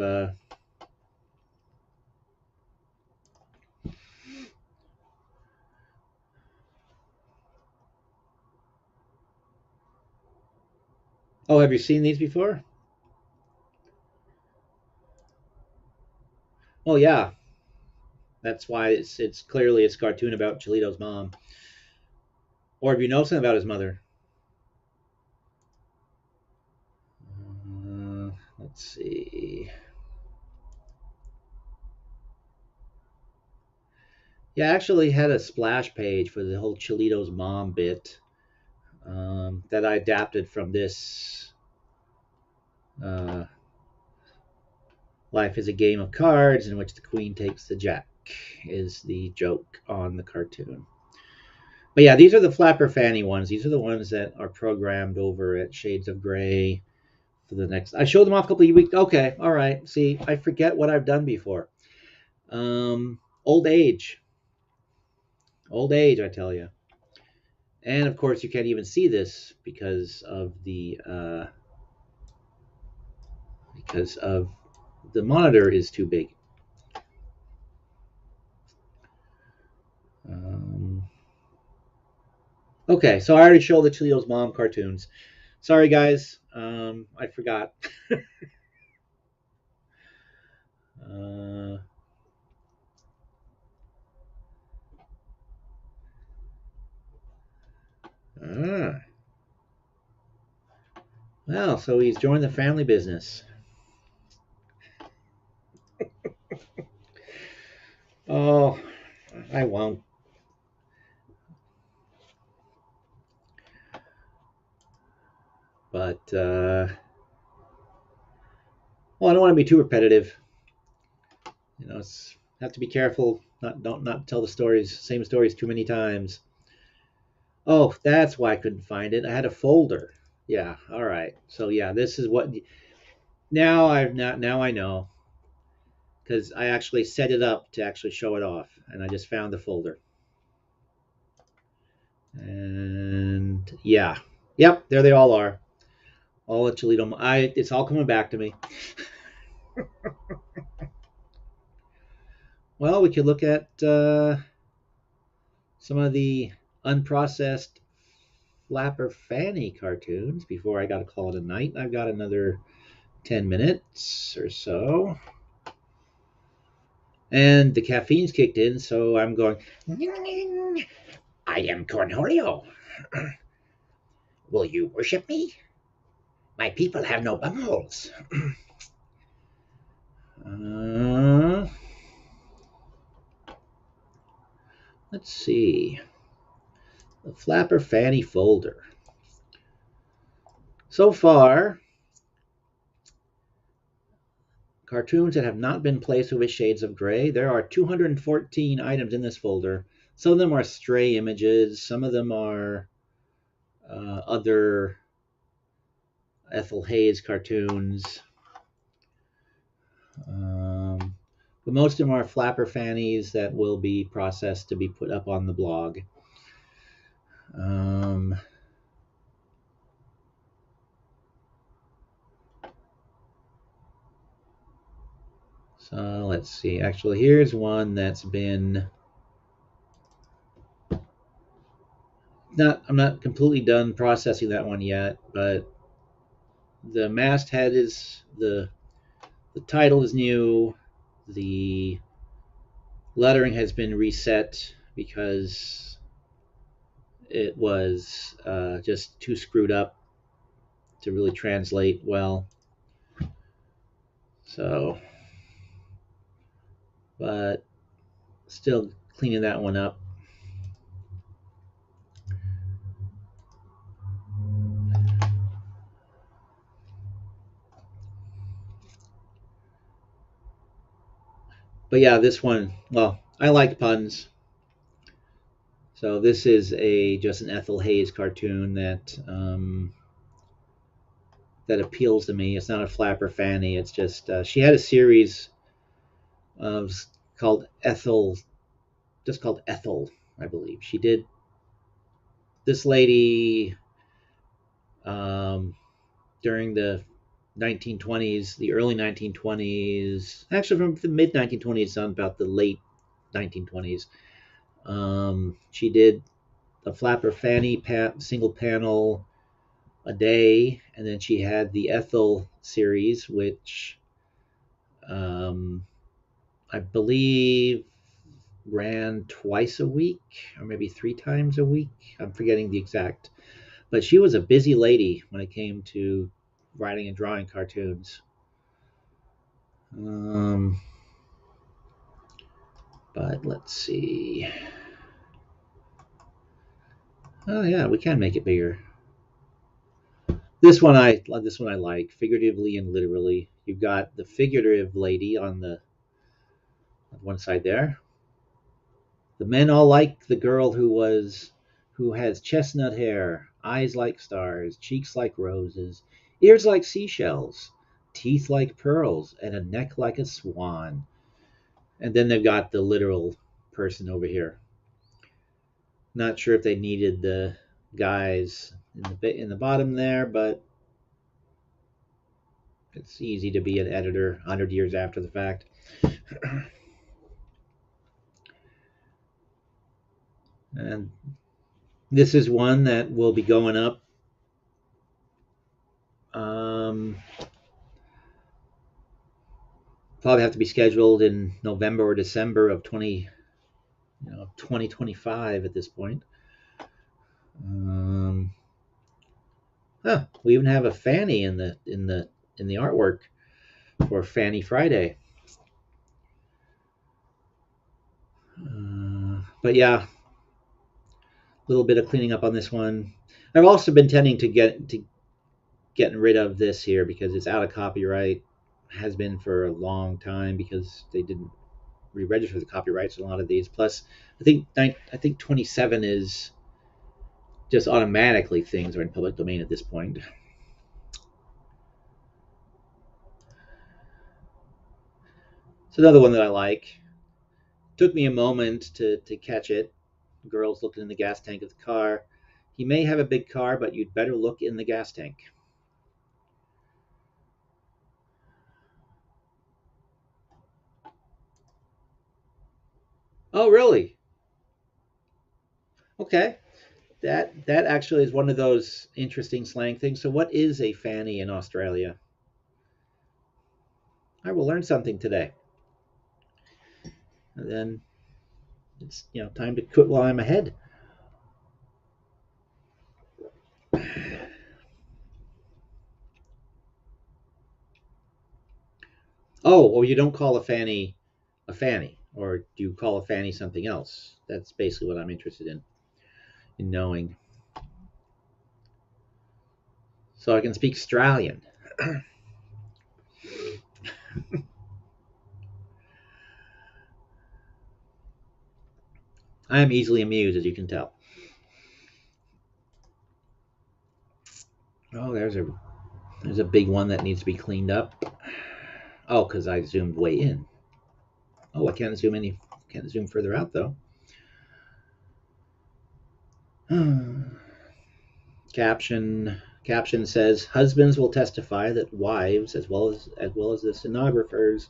Oh, have you seen these before? Well, yeah, that's why it's clearly it's a cartoon about Cholito's mom. Or if you know something about his mother. Let's see. Yeah, I actually had a splash page for the whole Cholito's mom bit that I adapted from this uh, Life is a Game of Cards in which the queen takes the jack, is the joke on the cartoon. But yeah, these are the Flapper Fanny ones. These are the ones that are programmed over at Shades of Grey for the next. I showed them off a couple of weeks. Okay, all right. See, I forget what I've done before. Old age, old age, I tell you. And of course, you can't even see this because of the monitor is too big. Um, okay, so I already showed the Cholito's mom cartoons. Sorry, guys, I forgot. uh, ah, well, so he's joined the family business. Oh, I won't. But well, I don't want to be too repetitive. Have to be careful. Not tell the same stories too many times. Oh, that's why I couldn't find it. I had a folder. Yeah. All right. So yeah, this is what now I know because I actually set it up to actually show it off, and I just found the folder. And yeah, yep, there they all are. All at Toledo. It's all coming back to me. Well, we could look at some of the unprocessed Flapper Fanny cartoons before I got to call it a night. I've got another 10 minutes or so. And the caffeine's kicked in, so I'm going, I am Cornholio. Will you worship me? My people have no bumholes. Let's see. The Flapper Fanny folder. So far, cartoons that have not been placed with shades of gray. There are 214 items in this folder. Some of them are stray images. Some of them are other Ethel Hayes cartoons. But most of them are Flapper Fannies that will be processed to be put up on the blog. So let's see. Actually, here's one that's been I'm not completely done processing that one yet, but the masthead is the title is new. The lettering has been reset because it was just too screwed up to really translate well. So, but still cleaning that one up. But yeah, this one, well, I like puns. So this is just an Ethel Hayes cartoon that that appeals to me. It's not a Flapper Fanny. It's just she had a series of called Ethel, just called Ethel, I believe. She did this lady during the 1920s, the early 1920s, actually from the mid 1920s on about the late 1920s. She did a Flapper Fanny single panel a day, and then she had the Ethel series, which I believe ran twice a week or maybe 3 times a week. I'm forgetting the exact, but she was a busy lady when it came to writing and drawing cartoons. But let's see. Oh yeah, we can make it bigger. This one I like, figuratively and literally. You've got the figurative lady on one side there. The men all like the girl who has chestnut hair, eyes like stars, cheeks like roses, ears like seashells, teeth like pearls, and a neck like a swan. And then they've got the literal person over here. Not sure if they needed the guys in the bottom there, but it's easy to be an editor 100 years after the fact. And this is one that will be going up probably have to be scheduled in November or December of 2025 at this point. We even have a Fanny in the artwork for Fanny Friday. But yeah, a little bit of cleaning up on this one. I've also been tending to getting rid of this here because it's out of copyright. Has been for a long time because they didn't re-register the copyrights on a lot of these. Plus, I think 27 is just automatically things are in public domain at this point. It's another one that I like. Took me a moment to catch it. Girls looking in the gas tank of the car. He may have a big car, but you'd better look in the gas tank. Oh, really? Okay. That actually is one of those interesting slang things. So, what is a fanny in Australia? I will learn something today. And then it's time to quit while I'm ahead. Oh, or you don't call a fanny, or do you call a fanny something else? That's basically what I'm interested in knowing. So I can speak Australian. I am easily amused, as you can tell. Oh, there's a big one that needs to be cleaned up. Oh, because I zoomed way in. Oh, I can't zoom further out though. Caption says husbands will testify that wives, as well as the stenographers,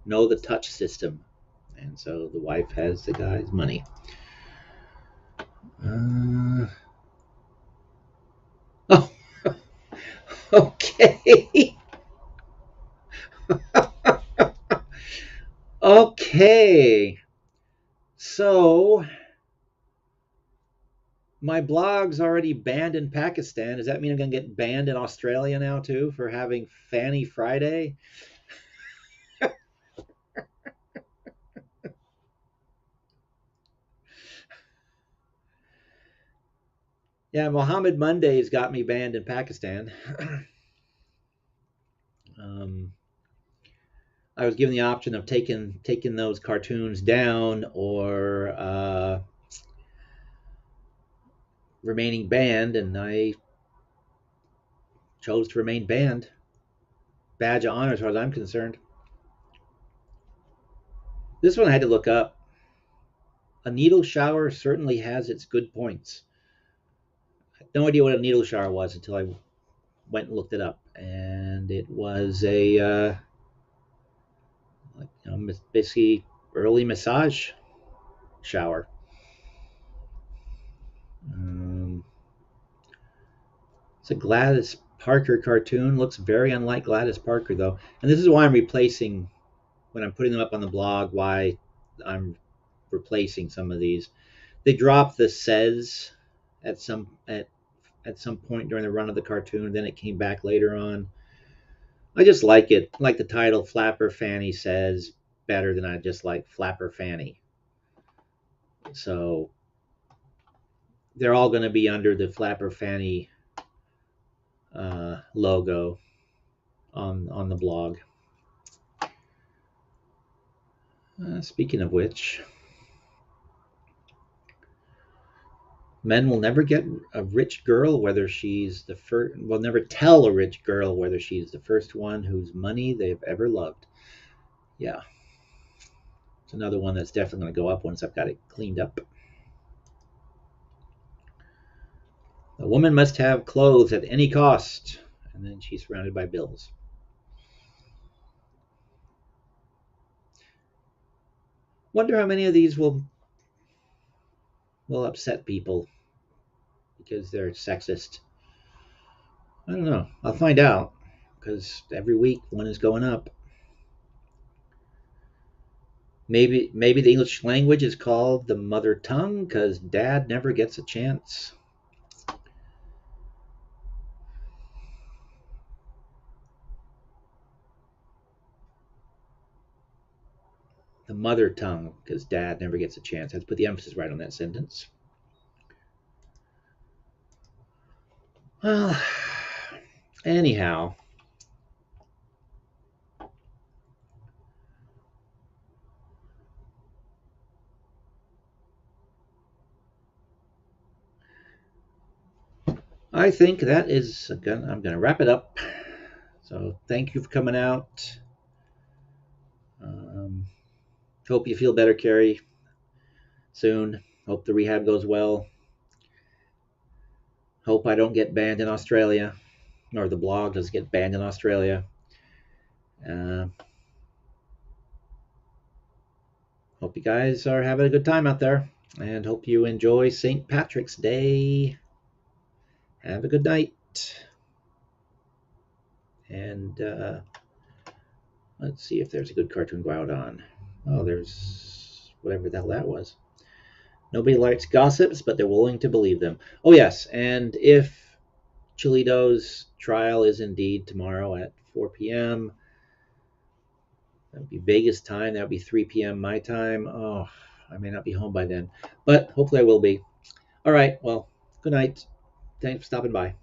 know the touch system, and so the wife has the guy's money. Oh, okay. Okay. So my blog's already banned in Pakistan. Does that mean I'm going to get banned in Australia now too for having Fanny Friday? Yeah, Mohammed Monday's got me banned in Pakistan. um, I was given the option of taking those cartoons down or remaining banned, and I chose to remain banned. Badge of honor, as far as I'm concerned. This one I had to look up. A needle shower certainly has its good points. I had no idea what a needle shower was until I went and looked it up, and it was a basically early massage shower. Um, it's a Gladys Parker cartoon. Looks very unlike Gladys Parker though, and this is why I'm replacing when I'm putting them up on the blog. Why I'm replacing some of these. They dropped the says at some point during the run of the cartoon. Then it came back later on. I just like it. Like the title, Flapper Fanny says better than I just like Flapper Fanny. So they're all going to be under the Flapper Fanny logo on the blog. Speaking of which, men will never get a rich girl whether she's the first. Will never tell a rich girl whether she's the first one whose money they've ever loved. Yeah, it's another one that's definitely going to go up once I've got it cleaned up. A woman must have clothes at any cost, and then she's surrounded by bills. Wonder how many of these will upset people because they're sexist. I don't know. I'll find out because every week one is going up. Maybe the English language is called the mother tongue because Dad never gets a chance. the mother tongue, because Dad never gets a chance. I have to put the emphasis right on that sentence. Well, anyhow, I think that is I'm going to wrap it up. So thank you for coming out. Um, hope you feel better, Carrie, soon. Hope the rehab goes well. Hope I don't get banned in Australia, or the blog doesn't get banned in Australia. Uh, hope you guys are having a good time out there, and hope you enjoy St. Patrick's Day. Have a good night. And let's see if there's a good cartoon to go out on. Oh, there's whatever the hell that was. Nobody likes gossips, but they're willing to believe them. Oh, yes. And if Chilito's trial is indeed tomorrow at 4 p.m., that would be Vegas time. That would be 3 p.m. my time. Oh, I may not be home by then, but hopefully I will be. All right. Well, good night. Thanks for stopping by.